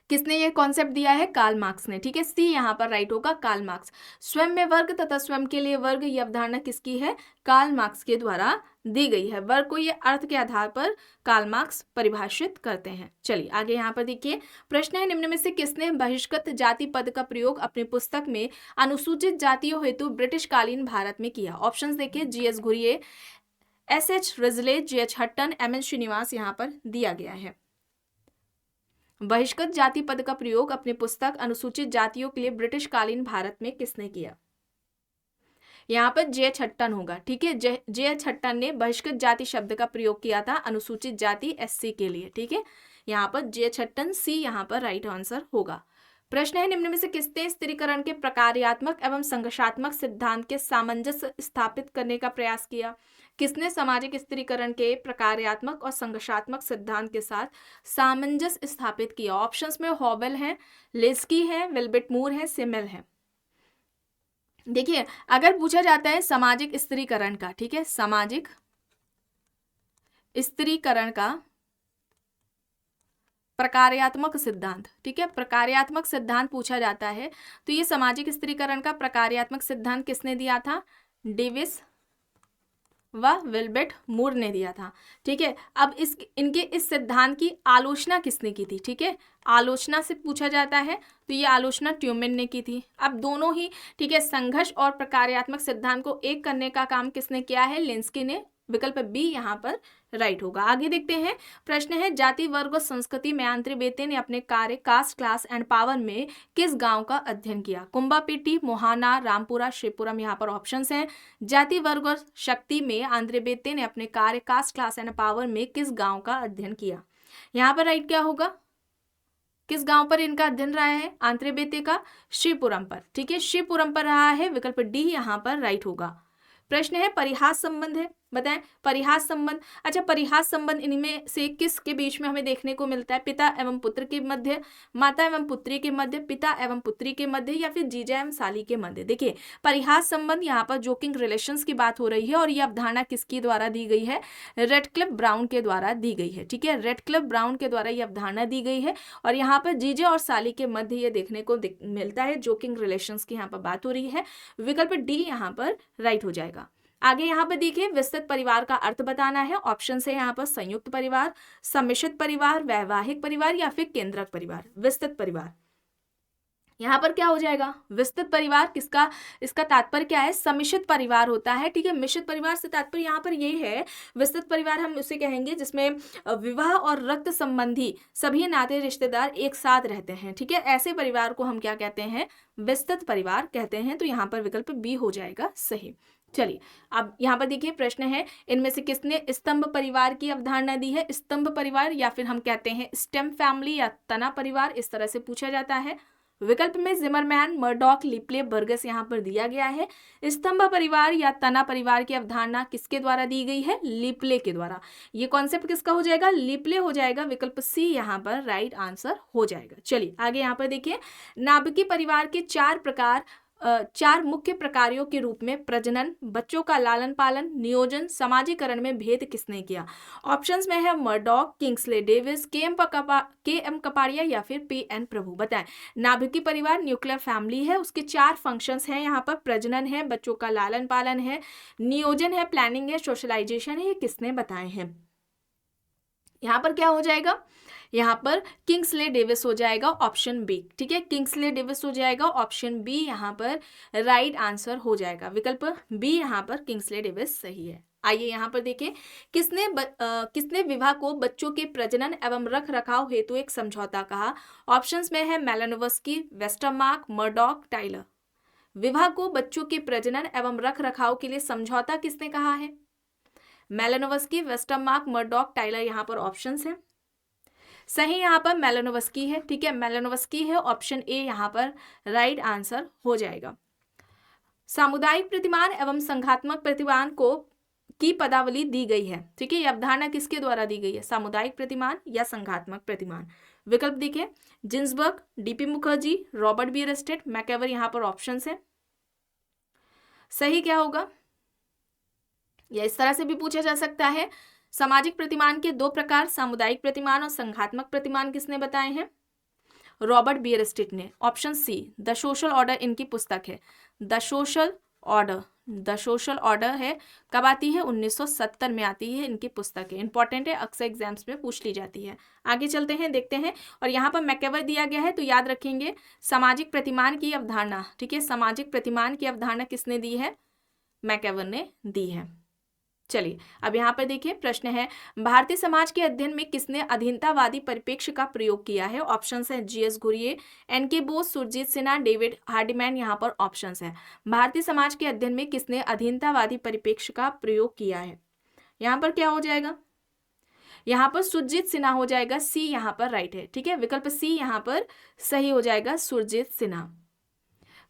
किसने ये कॉन्सेप्ट दिया है? कार्ल मार्क्स ने। ठीक है, सी यहाँ पर राइट होगा, कार्ल मार्क्स। स्वयं में वर्ग तथा स्वयं के लिए वर्ग, ये अवधारणा किसकी है? कार्ल मार्क्स के द्वारा दी गई है। वर्ग को ये अर्थ के आधार पर कार्ल मार्क्स परिभाषित करते हैं। चलिए आगे यहाँ पर देखिए, प्रश्न है, निम्न में से किसने बहिष्कृत जाति पद का प्रयोग अपनी पुस्तक में अनुसूचित जातियों हेतु ब्रिटिश कालीन भारत में किया? ऑप्शन देखिए, GS Ghurye, SH Risley, JH Hutton, MN Srinivas यहाँ पर दिया गया है। बहिष्कृत जाति पद का प्रयोग अपनी पुस्तक अनुसूचित जातियों के लिए ब्रिटिश कालीन भारत में किसने किया? यहाँ पर JH हट्टन होगा। ठीक है, JH हट्टन ने बहिष्कृत जाति शब्द का प्रयोग किया था अनुसूचित जाति SC के लिए। ठीक है, यहाँ पर JH हट्टन, सी यहाँ पर राइट आंसर होगा। प्रश्न है, निम्न में से किसने स्त्रीकरण के प्रकार्यात्मक एवं संघर्षात्मक सिद्धांत के सामंजस्य स्थापित करने का प्रयास किया? किसने सामाजिक स्त्रीकरण के प्रकार्यात्मक और संघर्षात्मक सिद्धांत के साथ सामंजस्य स्थापित किया? ऑप्शंस में हॉवेल है, लेस्की है, विल्बर्ट मूर है, सिमेल है। देखिए, अगर पूछा जाता है सामाजिक स्त्रीकरण का, ठीक है, सामाजिक स्त्रीकरण का प्रकार्यात्मक सिद्धांत, ठीक है, प्रकार्यात्मक सिद्धांत पूछा जाता है तो ये सामाजिक स्त्रीकरण का प्रकार्यात्मक सिद्धांत किसने दिया था? डेविस व विल्बर्ट मूर ने दिया था। ठीक है, अब इनके इस सिद्धांत की आलोचना किसने की थी? ठीक है, आलोचना से पूछा जाता है तो ये आलोचना ट्यूमेन ने की थी। अब दोनों ही, ठीक है, संघर्ष और प्रकार्यात्मक सिद्धांत को एक करने का काम किसने किया है? लेंस्की ने। विकल्प बी यहाँ पर राइट होगा। आगे देखते हैं, प्रश्न है, जाति वर्ग और संस्कृति में आंद्रे बेते ने अपने कार्य कास्ट क्लास एंड पावर में किस गांव का अध्ययन किया? कुंबापेटी, मोहाना, रामपुरा, श्रीपुरम यहाँ पर ऑप्शंस हैं। जाति वर्ग और शक्ति में आंद्रे बेते ने अपने कार्य कास्ट क्लास एंड पावर में किस गांव का अध्ययन किया? यहाँ पर राइट क्या होगा? किस गांव पर इनका अध्ययन रहा है आंद्रे बेते का? श्रीपुरम पर। ठीक है, श्रीपुरम पर रहा है। विकल्प डी यहाँ पर राइट होगा। प्रश्न है, परिहास संबंध है, बताएं परिहास संबंध। अच्छा, परिहास संबंध इनमें से किसके बीच में हमें देखने को मिलता है? पिता एवं पुत्र के मध्य, माता एवं पुत्री के मध्य, पिता एवं पुत्री के मध्य, या फिर जीजा एवं साली के मध्य? देखिए, परिहास संबंध यहाँ पर जोकिंग रिलेशंस की बात हो रही है और यह अवधारणा किसके द्वारा दी गई है? रेडक्लिफ ब्राउन के द्वारा दी गई है। ठीक है, रेडक्लिफ ब्राउन के द्वारा यह अवधारणा दी गई है और यहाँ पर जीजा और साली के मध्य ये देखने को मिलता है। जोकिंग रिलेशंस की यहाँ पर बात हो रही है। विकल्प डी यहाँ पर राइट हो जाएगा। आगे यहाँ पर देखिए, विस्तृत परिवार का अर्थ बताना है। ऑप्शन है यहाँ पर संयुक्त परिवार, सम्मिश्रित परिवार, वैवाहिक परिवार, या फिर केंद्रक परिवार। विस्तृत परिवार यहाँ पर क्या हो जाएगा? विस्तृत परिवार किसका, इसका तात्पर्य क्या है? सम्मिश्रित परिवार होता है। ठीक है, मिश्रित परिवार से तात्पर्य यहाँ पर ये है, विस्तृत परिवार हम उसे कहेंगे जिसमें विवाह और रक्त संबंधी सभी नाते रिश्तेदार एक साथ रहते हैं। ठीक है, ऐसे परिवार को हम क्या कहते हैं? विस्तृत परिवार कहते हैं। तो यहाँ पर विकल्प बी हो जाएगा सही। चलिए, अब यहाँ पर देखिए, प्रश्न है, इनमें से किसने स्तंभ परिवार की अवधारणा दी है? स्तंभ परिवार, या फिर हम कहते हैं स्टेम फैमिली या तना परिवार, इस तरह से पूछा जाता है। विकल्प में जिमरमैन, मर्डॉक, लिप्ले, बर्गस यहाँ पर दिया गया है। स्तंभ परिवार या तना परिवार की अवधारणा किसके द्वारा दी गई है? लिप्ले के द्वारा। ये कॉन्सेप्ट किसका हो जाएगा? लिप्ले हो जाएगा। विकल्प सी यहाँ पर राइट आंसर हो जाएगा। चलिए आगे यहाँ पर देखिए, नाभिकीय परिवार के चार मुख्य प्रकारों के रूप में प्रजनन, बच्चों का लालन पालन, नियोजन, समाजीकरण में भेद किसने किया? ऑप्शंस में है Murdock, Kingsley Davis, KM Kapadia, या फिर PN प्रभु। बताएं, नाभिकीय परिवार न्यूक्लियर फैमिली है, उसके 4 फंक्शंस हैं यहाँ पर। प्रजनन है, बच्चों का लालन पालन है, नियोजन है, प्लानिंग है, सोशलाइजेशन है। ये किसने बताए हैं? यहाँ पर क्या हो जाएगा? यहाँ पर किंग्सले डेविस हो जाएगा ऑप्शन बी। ठीक है, किंग्सले डेविस हो जाएगा ऑप्शन बी, यहाँ पर राइट आंसर हो जाएगा। विकल्प बी यहाँ पर किंग्सले डेविस सही है। आइए यहाँ पर देखें, किसने विवाह को बच्चों के प्रजनन एवं रख रखाव हेतु एक समझौता कहा। ऑप्शंस में है मेलानोव्स्की, वेस्टरमार्क, मर्डॉक, टाइलर। विवाह को बच्चों के प्रजनन एवं रख रखाव के लिए समझौता किसने कहा है। मेलानोव्स्की, वेस्टरमार्क, मर्डॉक, टाइलर यहाँ पर ऑप्शंस हैं। सही यहाँ पर मेलानोव्स्की है। ठीक है, मेलानोव्स्की है, ऑप्शन ए यहाँ पर राइट आंसर हो जाएगा। सामुदायिक प्रतिमान एवं संघात्मक प्रतिमान को की पदावली दी गई है। ठीक है, यह अवधारणा किसके द्वारा दी गई है, सामुदायिक प्रतिमान या संघात्मक प्रतिमान। विकल्प देखिए, जिन्सबर्ग, डीपी मुखर्जी, रॉबर्ट बियरस्टेट, मैकेवर, यहाँ पर ऑप्शंस है। सही क्या होगा, या इस तरह से भी पूछा जा सकता है, सामाजिक प्रतिमान के दो प्रकार, सामुदायिक प्रतिमान और संघात्मक प्रतिमान, किसने बताए हैं, रॉबर्ट बियरस्टेट ने। Option C, the social order इनकी पुस्तक है। द सोशल ऑर्डर है, कब आती है, 1970 में आती है, इनकी पुस्तक है। इंपॉर्टेंट है, अक्सर एग्जाम्स में पूछ ली जाती है। आगे चलते हैं, देखते हैं। और यहाँ पर मैकेवर दिया गया है, तो याद रखेंगे सामाजिक प्रतिमान की अवधारणा। ठीक है, सामाजिक प्रतिमान की अवधारणा किसने दी है, मैकेवर ने दी है। चलिए अब यहाँ पर देखिए, प्रश्न है, भारतीय समाज के अध्ययन में किसने अधीनतावादी परिप्रेक्ष्य का प्रयोग किया है। ऑप्शंस है G S Ghurye, N K Bose, Surajit Sinha, David Hardiman, यहाँ पर ऑप्शंस है। भारतीय समाज के अध्ययन में किसने अधीनतावादी परिप्रेक्ष्य का प्रयोग किया है, यहाँ पर क्या हो जाएगा, यहाँ पर सुरजीत सिन्हा हो जाएगा। सी यहाँ पर राइट है। ठीक है, विकल्प सी यहाँ पर सही हो जाएगा, सुरजीत सिन्हा।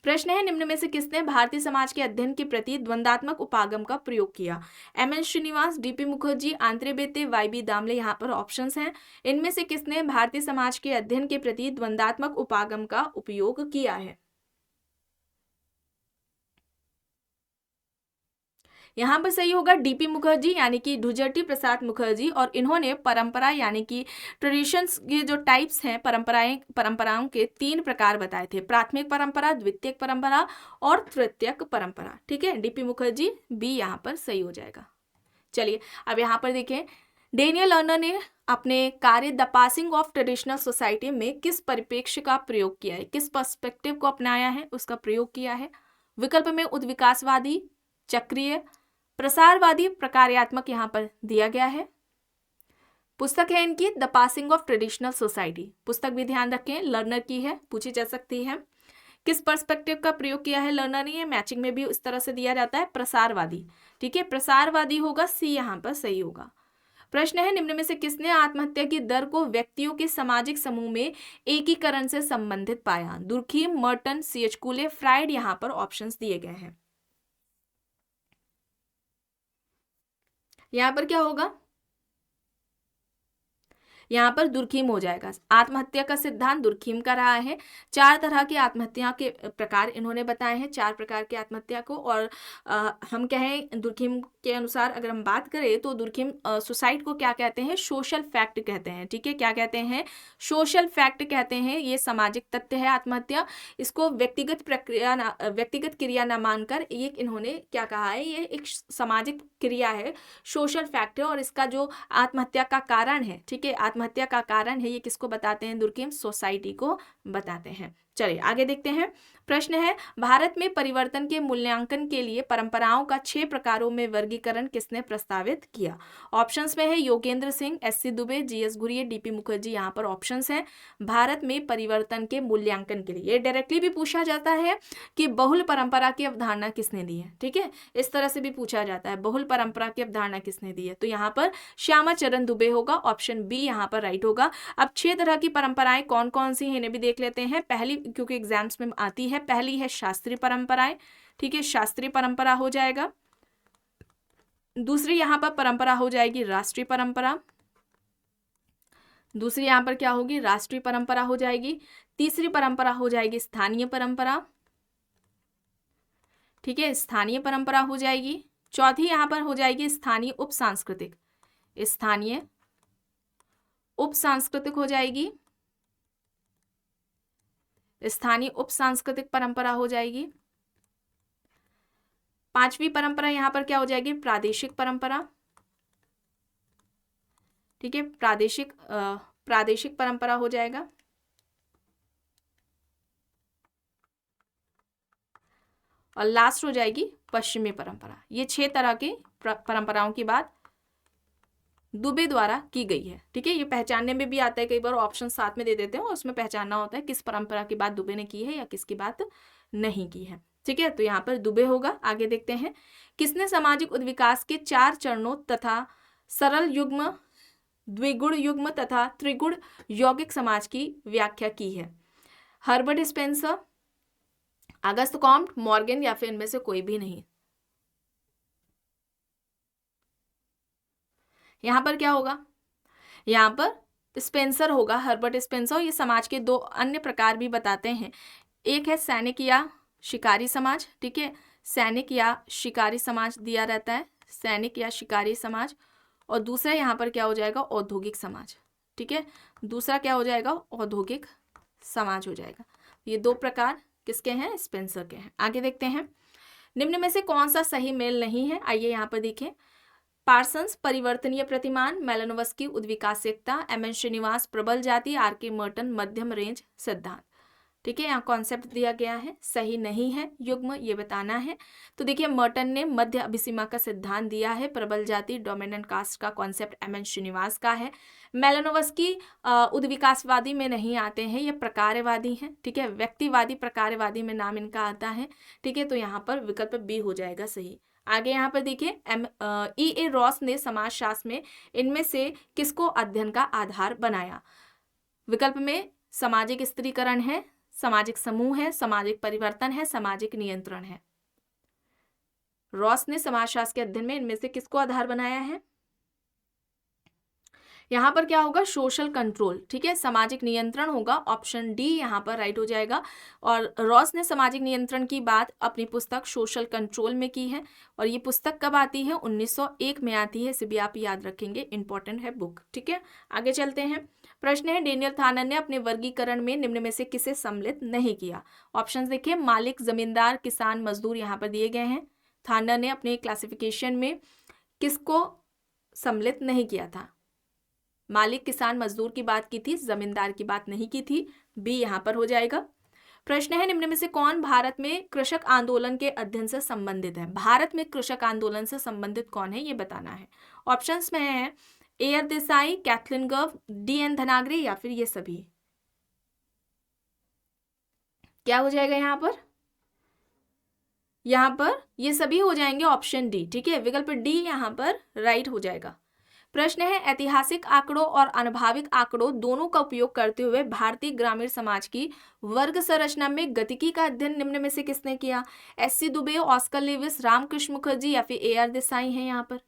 प्रश्न है, निम्न में से किसने भारतीय समाज के अध्ययन के प्रति द्वंदात्मक उपागम का प्रयोग किया। एम.एन. श्रीनिवास, डीपी मुखर्जी, आंत्रे बेते, वाई.बी. दामले, यहाँ पर ऑप्शंस हैं। इनमें से किसने भारतीय समाज के अध्ययन के प्रति द्वंदात्मक उपागम का उपयोग किया है। यहाँ पर सही होगा डीपी मुखर्जी, यानी कि ढुजटी प्रसाद मुखर्जी। और इन्होंने परंपरा यानी कि ट्रेडिशंस के जो टाइप्स हैं, परंपराओं के 3 प्रकार बताए थे, प्राथमिक परंपरा, द्वितीयक परंपरा और तृतीयक परंपरा। ठीक है, डीपी मुखर्जी बी यहाँ पर सही हो जाएगा। चलिए अब यहाँ पर देखें, डेनियल लर्नर ने अपने कार्य the passing of traditional society में किस परिप्रेक्ष्य का प्रयोग किया है, किस पर्सपेक्टिव को अपनाया है, उसका प्रयोग किया है। विकल्प में उद्विकासवादी, चक्रीय, प्रसारवादी, प्रकार्यात्मक यहाँ पर दिया गया है। पुस्तक है इनकी the passing of traditional society. पुस्तक भी ध्यान रखें, लर्नर की है, पूछी जा सकती है। किस पर्सपेक्टिव का प्रयोग किया है लर्नर ने, ये मैचिंग में भी इस तरह से दिया जाता है, प्रसारवादी। ठीक है, प्रसारवादी होगा, सी यहाँ पर सही होगा। प्रश्न है, निम्न में से किसने आत्महत्या की दर को व्यक्तियों के सामाजिक समूह में एकीकरण से संबंधित पाया। Durkheim, Merton, CH. कूले, फ्राइड, यहाँ पर ऑप्शंस दिए गए हैं। यहाँ पर क्या होगा, यहाँ पर दुर्खीम हो जाएगा। आत्महत्या का सिद्धांत दुर्खीम का रहा है। 4 तरह की आत्महत्या के प्रकार इन्होंने बताए हैं, 4 प्रकार की आत्महत्या को। और हम कहें दुर्खीम के अनुसार अगर हम बात करें तो दुर्खीम सुसाइड को क्या कहते हैं, सोशल फैक्ट कहते हैं। ठीक है, क्या कहते हैं, सोशल फैक्ट कहते हैं। ये सामाजिक तथ्य है आत्महत्या, इसको व्यक्तिगत क्रिया न मानकर ये इन्होंने क्या कहा है, ये एक सामाजिक क्रिया है, सोशल फैक्ट है। और इसका जो आत्महत्या का कारण है, ठीक है, आत्महत्या का कारण है, ये किसको बताते हैं, दुर्खीम सोसाइटी को बताते हैं। चलिए आगे देखते हैं। प्रश्न है, भारत में परिवर्तन के मूल्यांकन के लिए परंपराओं का 6 प्रकारों में वर्गीकरण किसने प्रस्तावित किया। ऑप्शंस में है Yogendra Singh, SC. Dubey, GS. Ghurye, DP Mukherjee, यहाँ पर ऑप्शंस हैं। भारत में परिवर्तन के मूल्यांकन के लिए, ये डायरेक्टली भी पूछा जाता है कि बहुल परंपरा की अवधारणा किसने दी है। ठीक है, इस तरह से भी पूछा जाता है, बहुल परंपरा की अवधारणा किसने दी है, तो यहाँ पर श्यामा चरण दुबे होगा, ऑप्शन बी यहाँ पर राइट होगा। अब 6 तरह की परंपराएं कौन कौन सी हैं, इन्हें भी देख लेते हैं। पहली, क्योंकि एग्जाम्स में आती है, पहली है शास्त्रीय परंपराएं। ठीक है, शास्त्रीय परंपरा हो जाएगा। दूसरी यहाँ पर परंपरा हो जाएगी राष्ट्रीय परंपरा। दूसरी यहाँ पर क्या होगी, राष्ट्रीय परंपरा हो जाएगी। तीसरी परंपरा हो जाएगी स्थानीय परंपरा। ठीक है, स्थानीय परंपरा हो जाएगी। चौथी यहाँ पर हो जाएगी स्थानीय उप सांस्कृतिक, स्थानीय उप सांस्कृतिक हो जाएगी, स्थानीय उप सांस्कृतिक परंपरा हो जाएगी। पांचवी परंपरा यहाँ पर क्या हो जाएगी, प्रादेशिक परंपरा। ठीक है, प्रादेशिक प्रादेशिक परंपरा हो जाएगा। और लास्ट हो जाएगी पश्चिमी परंपरा। ये 6 तरह की परंपराओं की बात दुबे द्वारा की गई है। ठीक है, ये पहचानने में भी आता है, कई बार ऑप्शन साथ में दे देते हैं, उसमें पहचानना होता है किस परंपरा की बात दुबे ने की है या किसकी बात नहीं की है। ठीक है, तो यहाँ पर दुबे होगा। आगे देखते हैं, किसने सामाजिक उद्विकास के 4 चरणों तथा सरल युग्म, द्विगुण युग्म तथा त्रिगुण यौगिक समाज की व्याख्या की है? Herbert Spencer, Auguste Comte, Morgan या फिर इनमें से कोई भी नहीं। यहां पर क्या होगा? यहां पर स्पेंसर होगा, हर्बर्ट स्पेंसर। ये समाज के 2 अन्य प्रकार भी बताते हैं। एक है सैनिक या शिकारी समाज। ठीक है, सैनिक या शिकारी समाज दिया रहता है, सैनिक या शिकारी समाज। और दूसरा यहाँ पर क्या हो जाएगा? औद्योगिक समाज। ठीक है, दूसरा क्या हो जाएगा? औद्योगिक समाज हो जाएगा। ये 2 प्रकार किसके हैं? स्पेंसर के हैं। आगे देखते हैं, निम्न में से कौन सा सही मेल नहीं है? आइए यहाँ पर देखें। पार्सन्स परिवर्तनीय प्रतिमान, मेलानोव्स्की उद्विकासिकता, एम एन श्रीनिवास प्रबल जाति, आर के मर्टन मध्यम रेंज सिद्धांत। ठीक है, यहाँ कॉन्सेप्ट दिया गया है, सही नहीं है युग्म, ये बताना है। तो देखिए, मर्टन ने मध्य अभिसीमा का सिद्धांत दिया है, प्रबल जाति डोमिनेंट कास्ट का कॉन्सेप्ट एम एन श्रीनिवास का है। मेलानोव्स्की उद्विकासवादी में नहीं आते हैं, ये प्रकारवादी हैं। ठीक है, व्यक्तिवादी प्रकारवादी में नाम इनका आता है। ठीक है, तो यहाँ पर विकल्प बी हो जाएगा सही। आगे यहाँ पर देखिए, ई ए रॉस ने समाजशास्त्र में इनमें से किसको अध्ययन का आधार बनाया? विकल्प में सामाजिक स्त्रीकरण है, सामाजिक समूह है, सामाजिक परिवर्तन है, सामाजिक नियंत्रण है। रॉस ने समाजशास्त्र के अध्ययन में इनमें से किसको आधार बनाया है? यहाँ पर क्या होगा? Social control. ठीक है, सामाजिक नियंत्रण होगा, ऑप्शन डी यहाँ पर राइट हो जाएगा। और रॉस ने सामाजिक नियंत्रण की बात अपनी पुस्तक सोशल कंट्रोल में की है। और ये पुस्तक कब आती है? 1901 में आती है। इसे भी आप याद रखेंगे, इंपॉर्टेंट है बुक। ठीक है, आगे चलते हैं। प्रश्न है, डेनियल थानन ने अपने वर्गीकरण में निम्न में से किसे सम्मिलित नहीं किया? ऑप्शन देखिए, मालिक, जमींदार, किसान, मजदूर यहाँ पर दिए गए हैं। थानन ने अपने क्लासिफिकेशन में किसको सम्मिलित नहीं किया था? मालिक, किसान, मजदूर की बात की थी, जमींदार की बात नहीं की थी। बी यहाँ पर हो जाएगा। प्रश्न है, निम्न में से कौन भारत में कृषक आंदोलन के अध्ययन से संबंधित है? भारत में कृषक आंदोलन से संबंधित कौन है, ये बताना है। ऑप्शंस में है ए आर देसाई, कैथलीन गर्व, डी एन धनागरे या फिर ये सभी। क्या हो जाएगा यहाँ पर? यहाँ पर ये सभी हो जाएंगे, ऑप्शन डी। ठीक है, विकल्प डी यहाँ पर राइट हो जाएगा। प्रश्न है, ऐतिहासिक आंकड़ों और अनुभाविक आंकड़ों दोनों का उपयोग करते हुए भारतीय ग्रामीण समाज की वर्ग संरचना में गतिकी का अध्ययन निम्न में से किसने किया? SC. Dube, Oscar Lewis, Ramkrishna Mukherjee या फिर ए.आर. देसाई हैं यहाँ पर।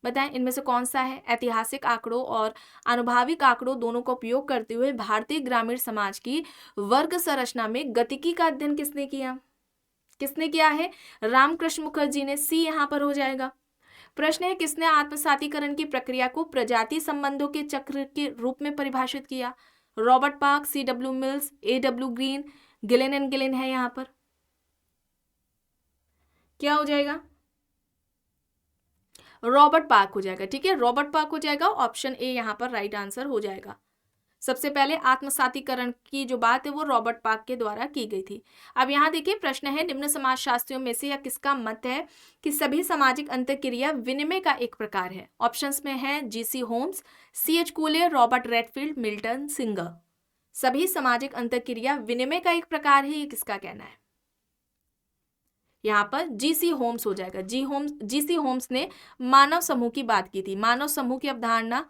बताएं, इनमें से कौन सा है? ऐतिहासिक आंकड़ों और अनुभाविक आंकड़ों दोनों का उपयोग करते हुए भारतीय ग्रामीण समाज की वर्ग संरचना में गतिकी का अध्ययन किसने किया? किसने किया है? रामकृष्ण मुखर्जी ने। सी यहाँ पर हो जाएगा। प्रश्न है, किसने आत्मसातीकरण की प्रक्रिया को प्रजाति संबंधों के चक्र के रूप में परिभाषित किया? Robert Park, C.W. Mills, A.W. Green, Gillin and Gillin है यहाँ पर। क्या हो जाएगा? रॉबर्ट पार्क हो जाएगा। ठीक है, रॉबर्ट पार्क हो जाएगा, ऑप्शन ए यहाँ पर राइट आंसर हो जाएगा। सबसे पहले आत्मसातीकरण की जो बात है वो रॉबर्ट पार्क के द्वारा की गई थी। अब यहाँ देखिए, प्रश्न है, निम्न समाजशास्त्रियों में से या किसका मत है कि सभी सामाजिक अंतःक्रिया विनिमय का एक प्रकार है? ऑप्शंस में है G.C. Homans, C.H. Cooley, Robert Redfield, Milton Singer. सभी सामाजिक अंतःक्रिया विनिमय का एक प्रकार है, ये किसका कहना है? यहाँ पर G.C. होम्स हो जाएगा। G.C. होम्स ने मानव समूह की बात की थी। मानव समूह की अवधारणा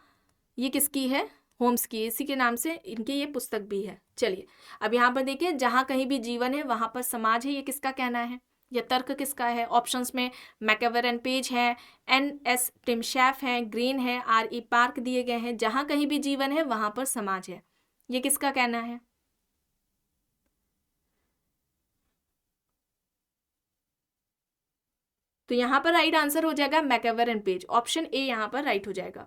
ये किसकी है? होम्स की। इसी के नाम से इनकी ये पुस्तक भी है। चलिए, अब यहाँ पर देखिए, जहाँ कहीं भी जीवन है वहाँ पर समाज है, ये किसका कहना है? यह तर्क किसका है? ऑप्शंस में मैकएवर एंड पेज है, N.S. टिमशैफ है, ग्रीन है, R.E. पार्क दिए गए हैं। जहाँ कहीं भी जीवन है वहाँ पर समाज है, ये किसका कहना है? तो यहाँ पर राइट आंसर हो जाएगा मैकएवर एंड पेज, ऑप्शन ए यहाँ पर राइट हो जाएगा।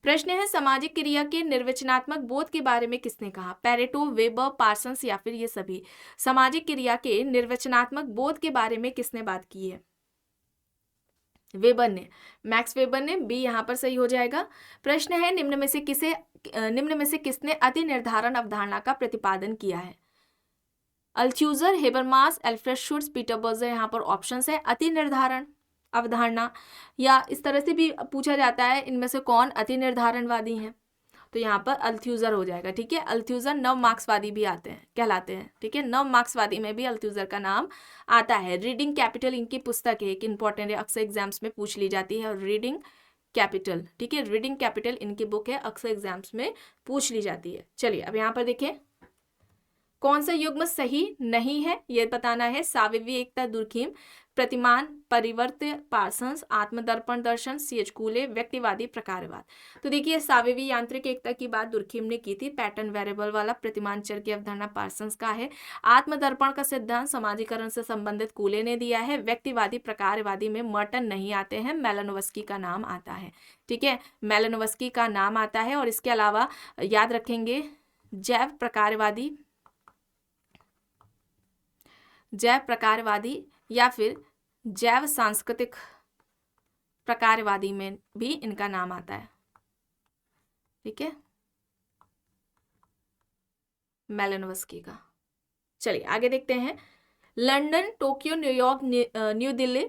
प्रश्न है, सामाजिक क्रिया के निर्वचनात्मक बोध के बारे में किसने कहा? पेरेटो, वेबर, पार्सन्स या फिर ये सभी। सामाजिक क्रिया के निर्वचनात्मक बोध के बारे में किसने बात की है? वेबर ने, मैक्स वेबर ने। बी यहाँ पर सही हो जाएगा। प्रश्न है, निम्न में से निम्न में से किसने अति निर्धारण अवधारणा का प्रतिपादन किया है? अल्थ्यूजर, हेबरमास, एल्फ्रेड शुट्ज, पीटर बर्जर। यहाँ पर ऑप्शंस है अति निर्धारण अवधारणा, या इस तरह से भी पूछा जाता है इनमें से कौन अति निर्धारणवादी हैं, तो यहाँ पर अल्थ्यूजर हो जाएगा। ठीक है, अल्थ्यूजर नव मार्क्सवादी भी आते हैं, कहलाते हैं। ठीक है, नव मार्क्सवादी में भी अल्थ्यूजर का नाम आता है। रीडिंग कैपिटल इनकी पुस्तक है, एक इंपॉर्टेंट है, अक्सर एग्जाम्स में पूछ ली जाती है। और रीडिंग कैपिटल, ठीक है, रीडिंग कैपिटल इनकी बुक है, अक्सर एग्जाम्स में पूछ ली जाती है। चलिए अब यहाँ पर देखिए कौन सा युग्म सही नहीं है, ये बताना है। साविवी एकता दुर्खीम, प्रतिमान, परिवर्त्य, पार्सन्स, आत्मदर्पण दर्शन, सीएच कूले, व्यक्तिवादी प्रकारवाद। तो देखिए साविवी यांत्रिक एकता की बात दुर्खीम ने की थी, पैटर्न वेरिएबल वाला प्रतिमान चर की अवधारणा पार्सन्स का है। आत्मदर्पण का सिद्धांत समाजीकरण से संबंधित कूले ने दिया है। व्यक्तिवादी प्रकारवादी में मर्टन नहीं आते हैं, मेलानोवस्की का नाम आता है। ठीक है, मेलानोवस्की का नाम आता है। और इसके अलावा याद रखेंगे जैव प्रकारवादी या फिर जैव सांस्कृतिक प्रकारवादी में भी इनका नाम आता है। ठीक है, मेलानोवस्की का। चलिए आगे देखते हैं। London, Tokyo, New York, new Delhi,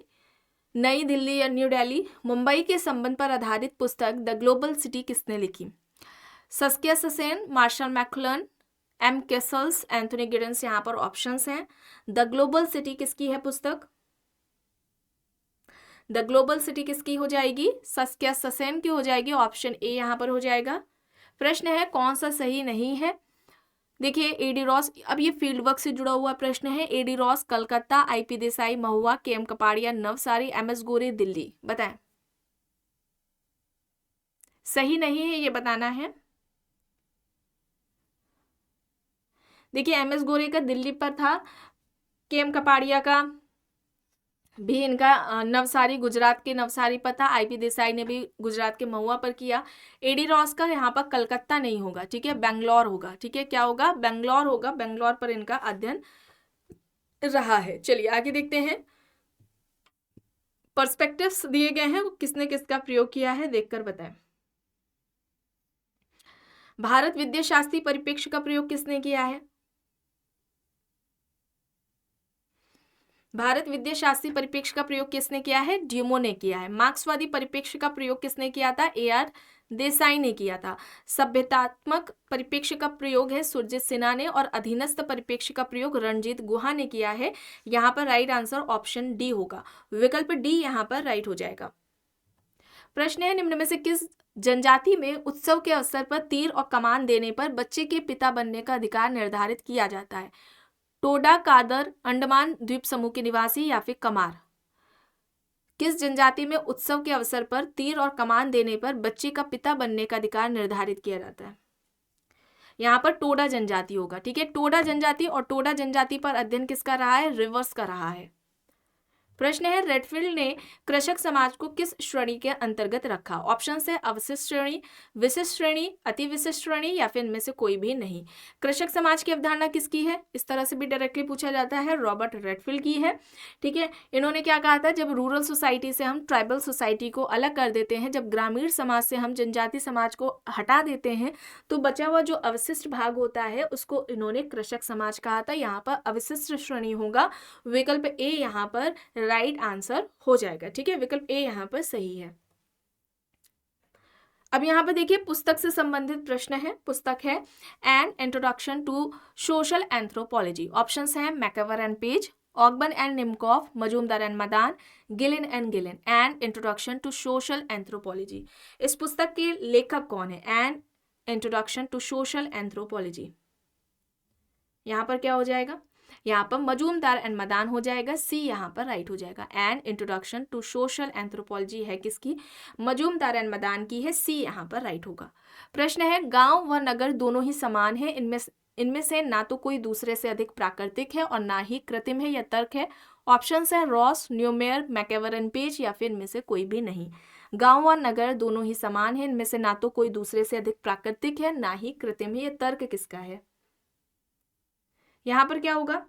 नई दिल्ली या न्यू दिल्ली, मुंबई के संबंध पर आधारित पुस्तक द ग्लोबल सिटी किसने लिखी? Saskia Sassen, Marshall McLuhan, M Castells, Anthony Giddens. यहाँ पर ऑप्शंस हैं। द ग्लोबल सिटी किसकी है पुस्तक? द ग्लोबल सिटी किसकी हो जाएगी? सस्किया सेन की हो जाएगी। ऑप्शन ए यहाँ पर हो जाएगा। प्रश्न है कौन सा सही नहीं है। देखिए एडी रॉस, अब ये फील्ड वर्क से जुड़ा हुआ प्रश्न है। A D Ross Calcutta, I P Desai Mahuva, K M Kapadia Navsari, M S Gore Delhi. बताएं सही नहीं है, ये बताना है। देखिए एमएस गोरे का दिल्ली पर था, केएम कपाड़िया का भी इनका नवसारी, गुजरात के नवसारी पर था। आईपी देसाई ने भी गुजरात के महुआ पर किया। एडी रॉस का यहाँ पर कलकत्ता नहीं होगा, ठीक है, बेंगलोर होगा। ठीक है, क्या होगा? बेंगलोर होगा, बेंगलोर पर इनका अध्ययन रहा है। चलिए आगे देखते हैं। पर्सपेक्टिव्स दिए गए हैं, किसने किसका प्रयोग किया है देखकर बताएं। भारत विद्याशास्त्री परिप्रेक्ष्य का प्रयोग किसने किया है? भारत विद्याशास्त्री परिप्रेक्ष्य का प्रयोग किसने किया है? ड्यूमो ने किया है। मार्क्सवादी परिप्रेक्ष्य का प्रयोग किसने किया था? एआर देसाई ने किया था। सभ्यतात्मक परिप्रेक्ष्य का प्रयोग है सुरजीत सिन्हा ने। और अधीनस्थ परिप्रेक्ष्य का प्रयोग रणजीत गुहा ने किया है। यहाँ पर राइट आंसर ऑप्शन डी होगा, विकल्प डी यहाँ पर राइट हो जाएगा। प्रश्न है निम्न में से किस जनजाति में उत्सव के अवसर पर तीर और कमान देने पर बच्चे के पिता बनने का अधिकार निर्धारित किया जाता है? टोडा, कादर, अंडमान द्वीप समूह के निवासी या फिर कमार। किस जनजाति में उत्सव के अवसर पर तीर और कमान देने पर बच्चे का पिता बनने का अधिकार निर्धारित किया जाता है? यहाँ पर टोडा जनजाति होगा। ठीक है, टोडा जनजाति। और टोडा जनजाति पर अध्ययन किसका रहा है? रिवर्स का रहा है। प्रश्न है रेडफील्ड ने कृषक समाज को किस श्रेणी के अंतर्गत रखा? ऑप्शन है अवशिष्ट श्रेणी, विशिष्ट श्रेणी, अति विशिष्ट श्रेणी या फिर इनमें से कोई भी नहीं। कृषक समाज की अवधारणा किसकी है? इस तरह से भी डायरेक्टली पूछा जाता है, रॉबर्ट रेडफील्ड की है। ठीक है, इन्होंने क्या कहा था? जब रूरल सोसाइटी से हम ट्राइबल सोसाइटी को अलग कर देते हैं, जब ग्रामीण समाज से हम जनजाति समाज को हटा देते हैं, तो बचा हुआ जो अवशिष्ट भाग होता है उसको इन्होंने कृषक समाज कहा था। यहाँ पर अवशिष्ट श्रेणी होगा, विकल्प ए यहाँ पर राइट आंसर हो जाएगा। ठीक है, विकल्प ए यहां पर सही है। अब यहां पर देखिए पुस्तक से संबंधित प्रश्न है। पुस्तक है an introduction to social anthropology. Options हैं MacIver and Page, Ogburn and Nimkoff, Majumdar and Madan, Gillin and Gillin. An introduction to social anthropology, इस पुस्तक के लेखक कौन है? An introduction to social anthropology, यहां पर क्या हो जाएगा? यहाँ पर मजूमदार एंड मदान हो जाएगा, सी यहाँ पर राइट हो जाएगा। An introduction to social anthropology है किसकी? मजूमदार एंड मदान की है, सी यहाँ पर राइट होगा। प्रश्न है गांव व नगर दोनों ही समान है, इनमें से ना तो कोई दूसरे से अधिक प्राकृतिक है और ना ही कृत्रिम है या तर्क है। ऑप्शंस है रॉस, न्यूमेयर, मैकएवर एंड पेज या फिर इनमें से कोई भी नहीं। गांव व नगर दोनों ही समान है, इनमें से ना तो कोई दूसरे से अधिक प्राकृतिक है ना ही कृत्रिम है, ये तर्क किसका है? यहाँ पर क्या होगा?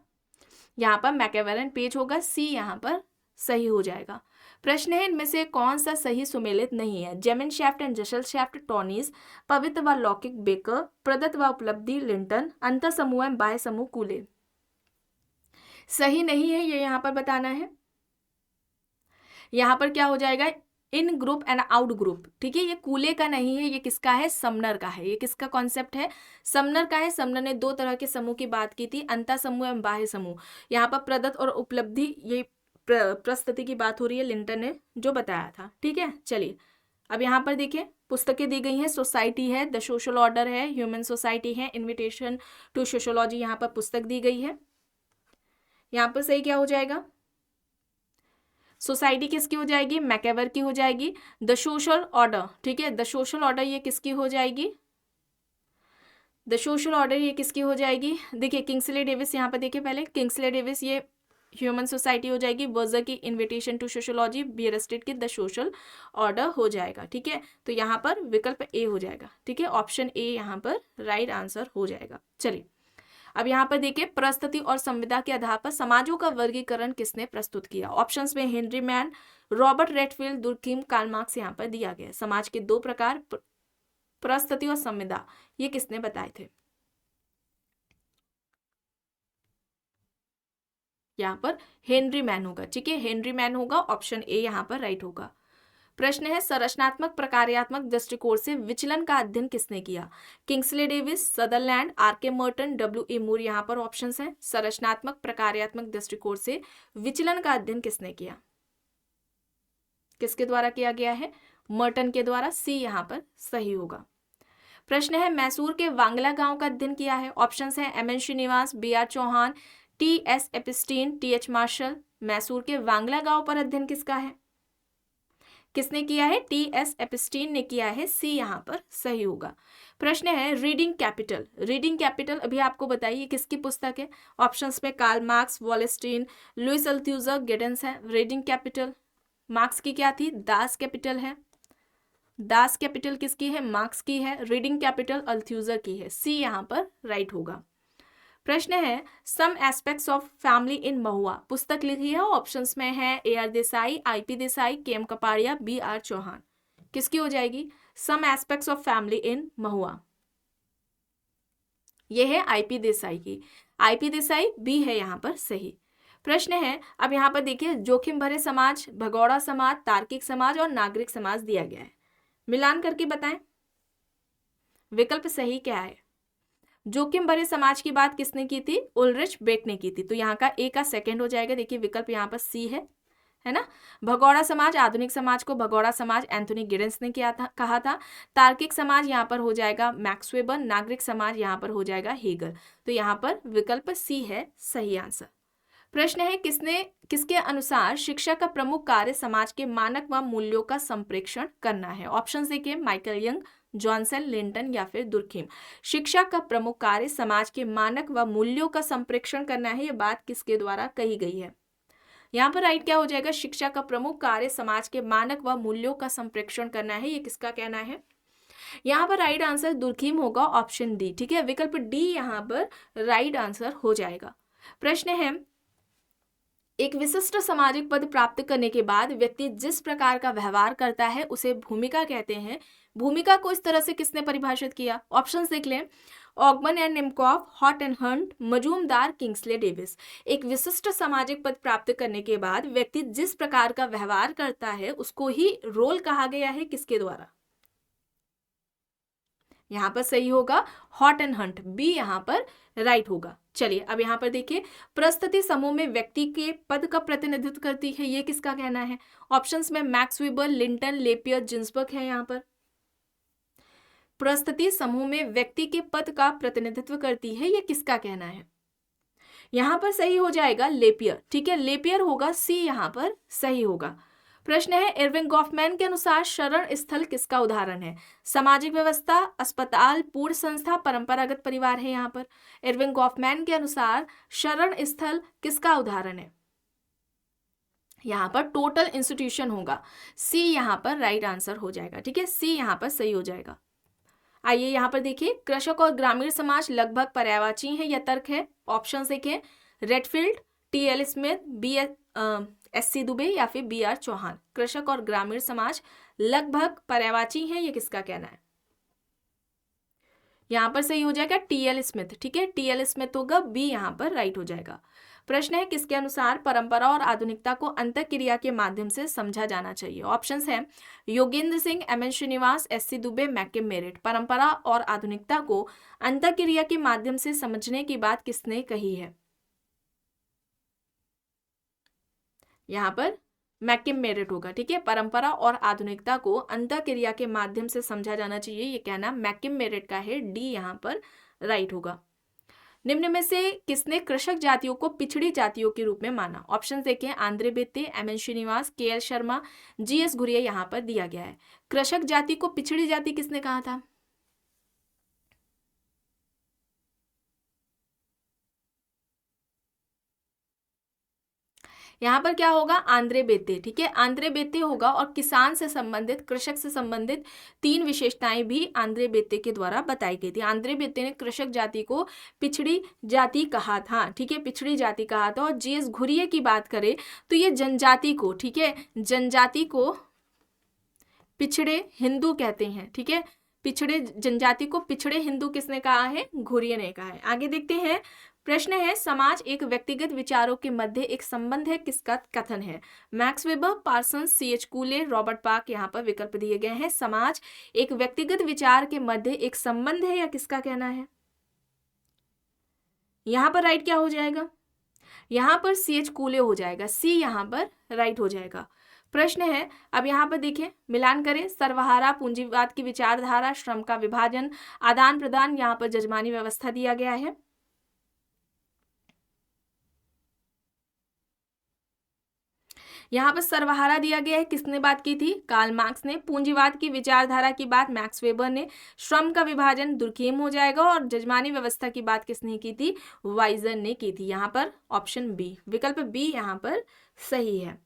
यहाँ पर मैकएवर एंड पेज होगा, सी यहाँ पर सही हो जाएगा। प्रश्न है इनमें से कौन सा सही सुमेलित नहीं है? जेमिनशैफ्ट एंड जशलशैफ्ट टॉनीज, पवित्र व लौकिक बेकर, प्रदत्त व उपलब्धि लिंटन, अंतर समूह एवं बाह्य समूह कूले। सही नहीं है ये यहाँ पर बताना है। यहाँ पर क्या हो जाएगा? इन ग्रुप एंड आउट ग्रुप। ठीक है, ये कूले का नहीं है, ये किसका है? समनर का है। ये किसका कॉन्सेप्ट है? समनर का है। समनर ने दो तरह के समूह की बात की थी, अंतर समूह एवं बाह्य समूह। यहाँ पर प्रदत्त और उपलब्धि, ये प्रस्तुति की बात हो रही है, लिंटन ने जो बताया था। ठीक है, चलिए अब यहाँ पर देखिए पुस्तकें दी गई हैं। सोसाइटी है, द सोशल ऑर्डर है, ह्यूमन सोसाइटी है, इन्विटेशन टू सोशोलॉजी यहाँ पर पुस्तक दी गई है। यहाँ पर सही क्या हो जाएगा? सोसाइटी किसकी हो जाएगी? मैकेवर की हो जाएगी। द सोशल ऑर्डर, ठीक है, द सोशल ऑर्डर ये किसकी हो जाएगी? द सोशल ऑर्डर ये किसकी हो जाएगी? देखिए किंग्सले डेविस, यहाँ पर देखिए पहले किंग्सले डेविस, ये ह्यूमन सोसाइटी हो जाएगी। वर्जर की invitation to sociology, Bierstedt की द सोशल ऑर्डर हो जाएगा। ठीक है, तो यहाँ पर विकल्प ए हो जाएगा। ठीक है, ऑप्शन ए यहाँ पर राइट आंसर हो जाएगा। चलिए अब यहाँ पर देखिए परिस्थिति और संविदा के आधार पर समाजों का वर्गीकरण किसने प्रस्तुत किया? ऑप्शंस में Henry Maine, Robert Redfield, Durkheim, Karl Marx यहाँ पर दिया गया है। समाज के दो प्रकार, परिस्थिति और संविदा, ये किसने बताए थे? यहाँ पर हेनरी मैन होगा। ठीक है, हेनरी मैन होगा, ऑप्शन ए यहाँ पर राइट होगा। प्रश्न है संरचनात्मक प्रकार्यात्मक दृष्टिकोण से विचलन का अध्ययन किसने किया? Kingsley Davis, Sutherland, R K. Merton, W A. Moore यहाँ पर ऑप्शंस हैं। संरचनात्मक प्रकार्यात्मक दृष्टिकोण से विचलन का अध्ययन किसने किया? किसके द्वारा किया गया है? मर्टन के द्वारा। सी यहाँ पर सही होगा। प्रश्न है मैसूर के वांगला गांव का अध्ययन किया है। ऑप्शंस हैं M N. Srinivas, B R. Chauhan, T S. Epstein, T H. Marshall. Mysore के वांगला गांव पर अध्ययन किसका है? किसने किया है? टी.एस. एपिस्टीन ने किया है। सी यहाँ पर सही होगा। प्रश्न है रीडिंग कैपिटल। रीडिंग कैपिटल अभी आपको बताइए किसकी पुस्तक है? ऑप्शंस में Karl Marx, Wallerstein, Louis अल्थ्यूजर, Giddens है। रीडिंग कैपिटल मार्क्स की क्या थी? दास कैपिटल है। दास कैपिटल किसकी है? मार्क्स की है। रीडिंग कैपिटल अल्थ्यूजर की है। सी यहाँ पर राइट होगा। प्रश्न है some aspects of family in Mahuva, पुस्तक लिखी है। ऑप्शंस में है AR. Desai, IP. Desai, KM. Kapadia, BR. Chauhan. किसकी हो जाएगी? Some aspects of family in Mahuva, यह है आई.पी. देसाई की। आई.पी. देसाई बी है यहाँ पर सही। प्रश्न है अब यहाँ पर देखिए जोखिम भरे समाज, भगौड़ा समाज, तार्किक समाज और नागरिक समाज दिया गया है। मिलान करके बताएं विकल्प सही क्या है। जोखिम भरे समाज की बात किसने की थी? उल्रिच बेक ने की थी, तो यहाँ का ए का सेकंड हो जाएगा। देखिए विकल्प यहाँ पर सी है ना। भगौड़ा समाज, आधुनिक समाज को भगौड़ा समाज एंथोनी गिडेंस ने किया था, कहा था। तार्किक समाज यहाँ पर हो जाएगा मैक्स वेबर, नागरिक समाज यहाँ पर हो जाएगा हेगल। तो यहाँ पर विकल्प सी है सही आंसर। प्रश्न है किसके अनुसार शिक्षा का प्रमुख कार्य समाज के मानक व मूल्यों का संप्रेषण करना है? ऑप्शन देखिए माइकल यंग, जॉनसन, लिंटन या फिर दुर्खीम। शिक्षा का प्रमुख कार्य समाज के मानक व मूल्यों का संप्रेषण करना है, ये बात किसके द्वारा कही गई है? यहाँ पर राइट क्या हो जाएगा? शिक्षा का प्रमुख कार्य समाज के मानक व मूल्यों का संप्रेषण करना है, ये किसका कहना है? यहाँ पर राइट आंसर दुर्खीम होगा, ऑप्शन डी। ठीक है, विकल्प डी यहाँ पर राइट आंसर हो जाएगा। प्रश्न है एक विशिष्ट सामाजिक पद प्राप्त करने के बाद व्यक्ति जिस प्रकार का व्यवहार करता है उसे भूमिका कहते हैं। भूमिका को इस तरह से किसने परिभाषित किया? ऑप्शंस देख लें Ogburn and Nimkoff, Hatt and Hunt, Majumdar, Kingsley Davis. एक विशिष्ट सामाजिक पद प्राप्त करने के बाद व्यक्ति जिस प्रकार का व्यवहार करता है उसको ही रोल कहा गया है, किसके द्वारा? यहाँ पर सही होगा हॉट एंड हंट, बी यहाँ पर राइट होगा। चलिए अब यहाँ पर देखिए परिस्थिति समूह में व्यक्ति के पद का प्रतिनिधित्व करती है, ये किसका कहना है? ऑप्शंस में max weber, Linton, Lapierre, Ginsburg है। यहाँ पर परिस्थिति समूह में व्यक्ति के पद का प्रतिनिधित्व करती है, ये किसका कहना है? यहाँ पर सही हो जाएगा लेपियर। ठीक है, लेपियर होगा, सी यहाँ पर सही होगा। प्रश्न है इरविंग गॉफमैन के अनुसार शरण स्थल किसका उदाहरण है? सामाजिक व्यवस्था, अस्पताल, पूर्ण संस्था, परंपरागत परिवार है। यहाँ पर इरविंग गॉफमैन के अनुसार शरण स्थल किसका उदाहरण है? यहाँ पर टोटल इंस्टीट्यूशन होगा, सी यहाँ पर राइट आंसर हो जाएगा। ठीक है, सी यहाँ पर सही हो जाएगा। आइए यहाँ पर देखिए कृषक और ग्रामीण समाज लगभग पर्यायवाची है, यह तर्क है। ऑप्शन देखें Redfield, T L. Smith, S C. Dube या फिर बी.आर. चौहान। कृषक और ग्रामीण समाज लगभग पर्यायवाची हैं, ये किसका कहना है? यहाँ पर सही हो जाएगा टी.एल. स्मिथ। ठीक है, टी.एल. स्मिथ होगा, बी यहाँ पर राइट हो जाएगा। प्रश्न है किसके अनुसार परंपरा और आधुनिकता को अंतःक्रिया के माध्यम से समझा जाना चाहिए? ऑप्शंस हैं Yogendra Singh, M.N.. Srinivas, SC. Dubey, मैकिम merit. परंपरा और आधुनिकता को अंतःक्रिया के माध्यम से समझने की बात किसने कही है? यहाँ पर मैकिम मेरिट होगा। ठीक है, परंपरा और आधुनिकता को अंतःक्रिया के माध्यम से समझा जाना चाहिए, ये कहना मैकिम मेरिट का है, डी यहाँ पर राइट होगा। निम्न में से किसने कृषक जातियों को पिछड़ी जातियों के रूप में माना? ऑप्शन देखें Andre Beteille, M N. Srinivas, K L. Sharma, G S. Ghurye यहाँ पर दिया गया है। कृषक जाति को पिछड़ी जाति किसने कहा था? यहाँ पर क्या होगा? आंद्रे बेत्ते। ठीक है, आंद्रे बेत्ते होगा। और किसान से संबंधित, कृषक से संबंधित 3 विशेषताएं भी आंद्रे बेत्ते के द्वारा बताई गई थी। आंद्रे बेत्ते ने कृषक जाति को पिछड़ी जाति कहा था। ठीक है, पिछड़ी जाति कहा था। और जी.एस. घुरिये की बात करें तो ये जनजाति को, ठीक है, जनजाति को पिछड़े हिंदू कहते हैं। ठीक है, पिछड़े जनजाति को पिछड़े हिंदू किसने कहा है? घुरिये ने कहा है। आगे देखते हैं। प्रश्न है समाज एक व्यक्तिगत विचारों के मध्य एक संबंध है, किसका कथन है? Max Weber, Parsons, C H. Cooley, Robert Park यहाँ पर विकल्प दिए गए हैं। समाज एक व्यक्तिगत विचार के मध्य एक संबंध है, या किसका कहना है? यहाँ पर राइट क्या हो जाएगा? यहाँ पर सी.एच. कूले हो जाएगा, सी यहाँ पर राइट हो जाएगा। प्रश्न है, अब यहाँ पर देखें, मिलान करें। सर्वहारा, पूंजीवाद की विचारधारा, श्रम का विभाजन, आदान प्रदान, यहाँ पर जजमानी व्यवस्था दिया गया है। यहाँ पर सर्वहारा दिया गया है, किसने बात की थी? कार्ल मार्क्स ने। पूंजीवाद की विचारधारा की बात मैक्स वेबर ने। श्रम का विभाजन दुर्खेम हो जाएगा। और जजमानी व्यवस्था की बात किसने की थी? वाइजर ने की थी। यहाँ पर ऑप्शन बी, विकल्प बी यहाँ पर सही है।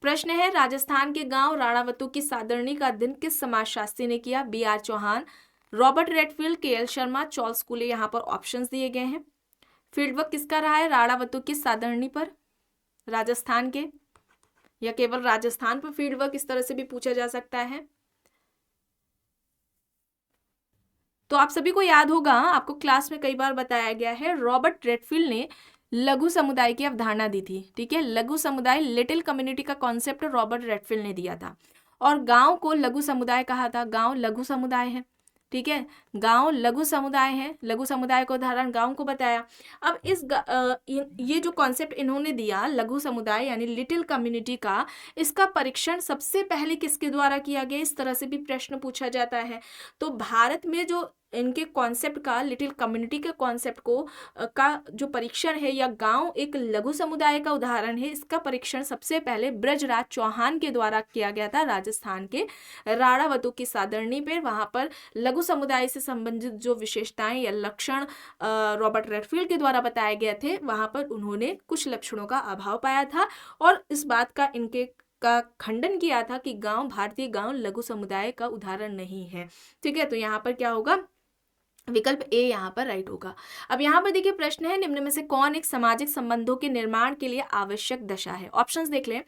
प्रश्न है राजस्थान के गांव राणावतु की सादरणी का अध्ययन किस समाजशास्त्री ने किया? B R. Chauhan, Robert Redfield, K L. Sharma, Charles Cooley. यहाँ पर ऑप्शंस दिए गए हैं। फील्डवर्क किसका रहा है राणावतु की सादरणी पर? राजस्थान के, या केवल राजस्थान पर फील्डवर्क, इस तरह से भी पूछा जा सकता है। तो आप सभी को याद होगा, आपको क्लास में कई बार बताया गया है, रॉबर्ट रेडफील्ड ने लघु समुदाय की अवधारणा दी थी। ठीक है, लघु समुदाय, लिटिल कम्युनिटी का कॉन्सेप्ट रॉबर्ट रेडफील्ड ने दिया था। और गांव को लघु समुदाय कहा था। गांव लघु समुदाय है। ठीक है, गांव लघु समुदाय है। लघु समुदाय को उदाहरण गांव को बताया। अब ये जो कॉन्सेप्ट इन्होंने दिया लघु समुदाय यानी लिटिल कम्युनिटी का, इसका परीक्षण सबसे पहले किसके द्वारा किया गया? इस तरह से भी प्रश्न पूछा जाता है। तो भारत में जो इनके कॉन्सेप्ट का, लिटिल कम्युनिटी के कॉन्सेप्ट को का जो परीक्षण है, या गांव एक लघु समुदाय का उदाहरण है, इसका परीक्षण सबसे पहले ब्रजराज चौहान के द्वारा किया गया था राजस्थान के राणावतु की सादरणी पे। वहां पर लघु समुदाय से संबंधित जो विशेषताएं या लक्षण रॉबर्ट रेडफील्ड के द्वारा बताए गए थे, वहां पर उन्होंने कुछ लक्षणों का अभाव पाया था और इस बात का इनके का खंडन किया था कि गांव, भारतीय गांव लघु समुदाय का उदाहरण नहीं है। ठीक है, तो यहाँ पर क्या होगा? विकल्प ए यहाँ पर राइट होगा। अब यहाँ पर देखिए प्रश्न है निम्न में से कौन एक सामाजिक संबंधों के निर्माण के लिए आवश्यक दशा है? ऑप्शंस देख लें।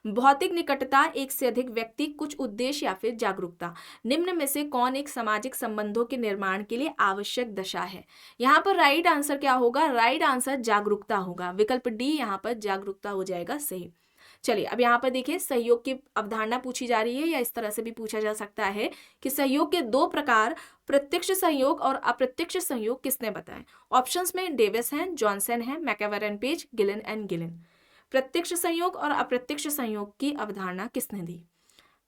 भौतिक निकटता, एक से अधिक व्यक्ति, कुछ उद्देश्य या फिर जागरूकता। निम्न में से कौन एक सामाजिक संबंधों के निर्माण के लिए आवश्यक दशा है? यहाँ पर राइट आंसर क्या होगा? राइट आंसर जागरूकता होगा। विकल्प डी यहाँ पर जागरूकता हो जाएगा सही। चलिए अब यहाँ पर देखिए सहयोग की अवधारणा पूछी जा रही है, या इस तरह से भी पूछा जा सकता है कि सहयोग के 2 प्रकार, प्रत्यक्ष सहयोग और अप्रत्यक्ष सहयोग, किसने बताए? ऑप्शंस में डेविस हैं, जॉनसन है, MacIver and Page, Gillin and Gillin. प्रत्यक्ष सहयोग और अप्रत्यक्ष सहयोग की अवधारणा किसने दी?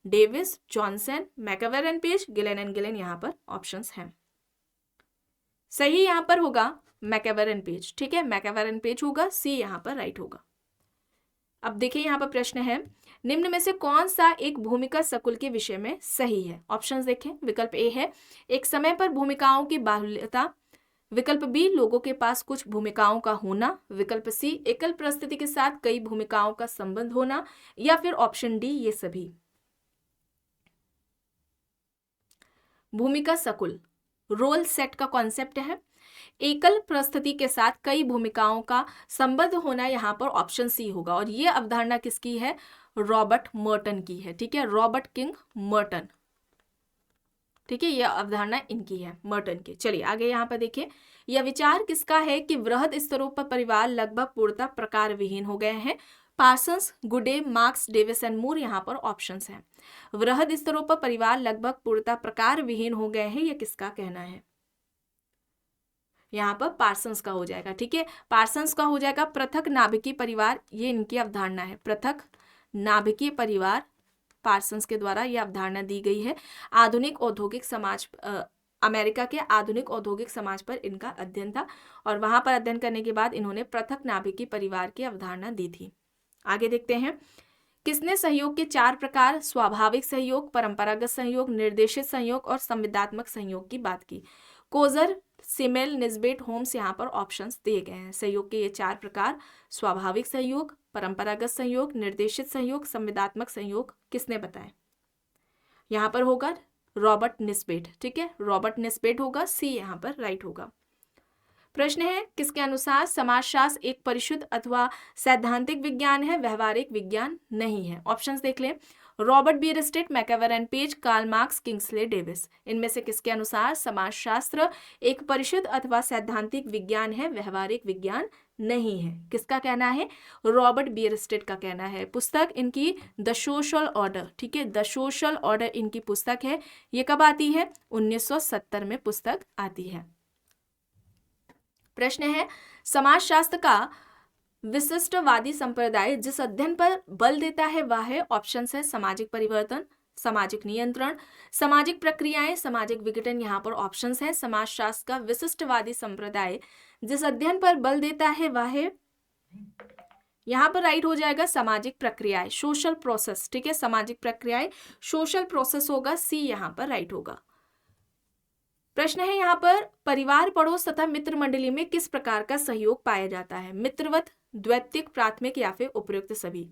Davis, Johnson, MacIver and Page, Gillin and Gillin यहाँ पर ऑप्शंस हैं। सही यहाँ पर होगा मैकएवर एंड पेज। ठीक है, मैकएवर एंड पेज होगा, सी यहाँ पर राइट होगा। अब देखिए यहाँ पर प्रश्न है निम्न में से कौन सा एक भूमिका सकुल के विषय में सही है? ऑप्शंस देखें। विकल्प ए है एक समय पर भूमिकाओं की बाहुल्यता। विकल्प बी लोगों के पास कुछ भूमिकाओं का होना। विकल्प सी एकल परिस्थिति के साथ कई भूमिकाओं का संबंध होना। या फिर ऑप्शन डी ये सभी। भूमिका सकुल, रोल सेट का कॉन्सेप्ट है एकल प्रस्तुति के साथ कई भूमिकाओं का संबद्ध होना यहाँ पर ऑप्शन सी होगा। और ये अवधारणा किसकी है? रॉबर्ट मर्टन की है। ठीक है, रॉबर्ट किंग मर्टन। ठीक है, यह अवधारणा इनकी है, मर्टन की। चलिए आगे यहाँ पर देखिए, यह विचार किसका है कि वृहद स्तरों पर परिवार लगभग पूर्णतः प्रकार विहीन हो गए हैं? पार्सन्स, गुडे, मार्क्स, डेविस एंड मूर यहाँ पर ऑप्शंस हैं। वृहद स्तरों पर परिवार लगभग पूर्णतः प्रकार विहीन हो गए हैं, यह किसका कहना है? यहाँ पर पार्सन्स का हो जाएगा। ठीक है, पार्सन्स का हो जाएगा पृथक नाभिकीय परिवार, ये इनकी अवधारणा है। पृथक नाभिकीय परिवार, पार्सन्स के द्वारा यह अवधारणा दी गई है। आधुनिक औद्योगिक समाज, अमेरिका के आधुनिक औद्योगिक समाज पर इनका अध्ययन था और वहां पर अध्ययन करने के बाद इन्होंने पृथक नाभिकीय परिवार की अवधारणा दी थी। आगे देखते हैं, किसने सहयोग के 4 प्रकार स्वाभाविक सहयोग, परंपरागत सहयोग, निर्देशित सहयोग और संविदात्मक सहयोग की बात की? कोजर, सिमेल, निस्बेट, होम्स यहाँ पर ऑप्शंस दिए गए हैं। सहयोग के ये 4 प्रकार स्वाभाविक सहयोग, परंपरागत सहयोग, निर्देशित सहयोग, संविदात्मक सहयोग किसने बताया? यहाँ पर होगा रॉबर्ट निस्बेट। ठीक है, रॉबर्ट निस्बेट होगा, सी यहाँ पर राइट होगा। प्रश्न है, किसके अनुसार समाजशास्त्र एक परिशुद्ध अथवा सैद्धांतिक विज्ञान है, व्यवहारिक विज्ञान नहीं है? ऑप्शंस देख लें, Robert Bierstedt, MacIver and Page, Karl Marx, Kingsley Davis. इनमें से किसके अनुसार समाजशास्त्र एक परिशुद्ध अथवा सैद्धांतिक विज्ञान है, व्यवहारिक विज्ञान नहीं है? किसका कहना है? रॉबर्ट बीयरस्टेट का कहना है। पुस्तक इनकी द सोशल ऑर्डर। ठीक है, द सोशल ऑर्डर इनकी पुस्तक है। ये कब आती है? 1970 में पुस्तक आती है। प्रश्न है, समाजशास्त्र का विशिष्टवादी संप्रदाय जिस अध्ययन पर बल देता है वह है? ऑप्शन है सामाजिक परिवर्तन, सामाजिक नियंत्रण, सामाजिक प्रक्रियाएं, सामाजिक विघटन। यहाँ पर ऑप्शंस हैं। समाजशास्त्र का विशिष्टवादी संप्रदाय जिस अध्ययन पर बल देता है वह है, यहाँ पर राइट हो जाएगा सामाजिक प्रक्रियाएं, सोशल प्रोसेस। ठीक है, सामाजिक प्रक्रियाएं, सोशल प्रोसेस होगा, सी यहाँ पर राइट होगा। प्रश्न है यहाँ पर, परिवार, पड़ोस तथा मित्र मंडली में किस प्रकार का सहयोग पाया जाता है? मित्रवत, द्वैतिक, प्राथमिक या फिर उपयुक्त सभी?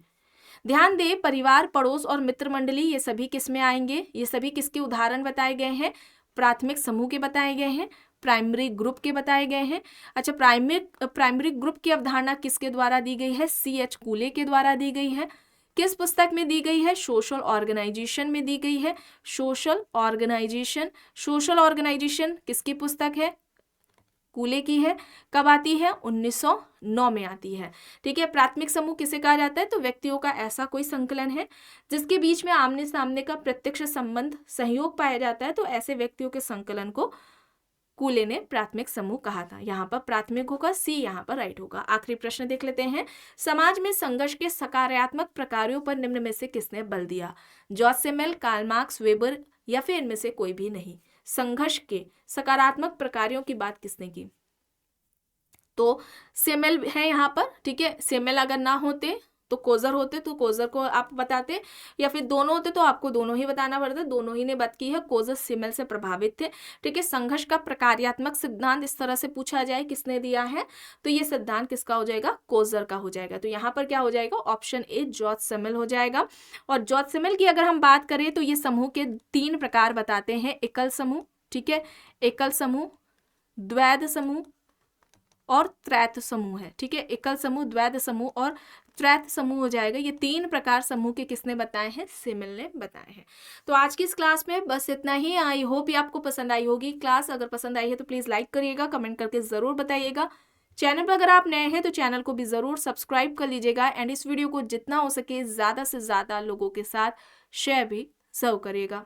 ध्यान दे, परिवार, पड़ोस और मित्र मंडली ये सभी किस में आएंगे? ये सभी किसके उदाहरण बताए गए हैं? प्राथमिक समूह के बताए गए हैं, प्राइमरी ग्रुप के बताए गए हैं। अच्छा, प्राइमरी ग्रुप की अवधारणा किसके द्वारा दी गई है? C.H. कूले के द्वारा दी गई है। किस पुस्तक में दी गई है? सोशल ऑर्गेनाइजेशन में दी गई है। सोशल ऑर्गेनाइजेशन, सोशल ऑर्गेनाइजेशन किसकी पुस्तक है? कूले की है। कब आती है? 1909 में आती है। ठीक है, प्राथमिक समूह किसे कहा जाता है? तो व्यक्तियों का ऐसा कोई संकलन है जिसके बीच में आमने सामने का प्रत्यक्ष संबंध, सहयोग पाया जाता है, तो ऐसे व्यक्तियों के संकलन को कूले ने प्राथमिक समूह कहा था। यहाँ पर प्राथमिक होगा, सी यहाँ पर राइट होगा। आखिरी प्रश्न देख लेते हैं, समाज में संघर्ष के सकारात्मक प्रकारों पर निम्न में से किसने बल दिया? जॉर्ज सेमेल, कार्ल मार्क्स, वेबर या फिर इनमें से कोई भी नहीं? संघर्ष के सकारात्मक प्रकारों की बात किसने की? तो सेमेल है यहाँ पर। ठीक है, सेमेल अगर ना होते तो कोजर होते, तो कोजर को आप बताते, या फिर दोनों होते तो आपको दोनों ही बताना पड़ता। दोनों ही ने बात की है, कोजर सेमेल से प्रभावित थे। ठीक है, संघर्ष का प्रकार्यात्मक सिद्धांत इस तरह से पूछा जाए किसने दिया है, तो ये सिद्धांत किसका हो जाएगा? कोजर का हो जाएगा। तो यहाँ पर क्या हो जाएगा? ऑप्शन ए जॉर्ज सेमेल हो जाएगा। और जॉर्ज सेमेल की अगर हम बात करें तो ये समूह के 3 प्रकार बताते हैं। एकल समूह, ठीक है, एकल समूह, द्वैध समूह और त्रैत समूह है। ठीक है, एकल समूह, द्वैध समूह और त्रैत समूह हो जाएगा। ये 3 प्रकार समूह के किसने बताए हैं? सेमेल ने बताए हैं। तो आज की इस क्लास में बस इतना ही। आई होप ये आपको पसंद आई होगी क्लास। अगर पसंद आई है तो प्लीज़ लाइक करिएगा, कमेंट करके ज़रूर बताइएगा। चैनल पर अगर आप नए हैं तो चैनल को भी ज़रूर सब्सक्राइब कर लीजिएगा एंड इस वीडियो को जितना हो सके ज़्यादा से ज़्यादा लोगों के साथ शेयर भी ज़रूर करिएगा।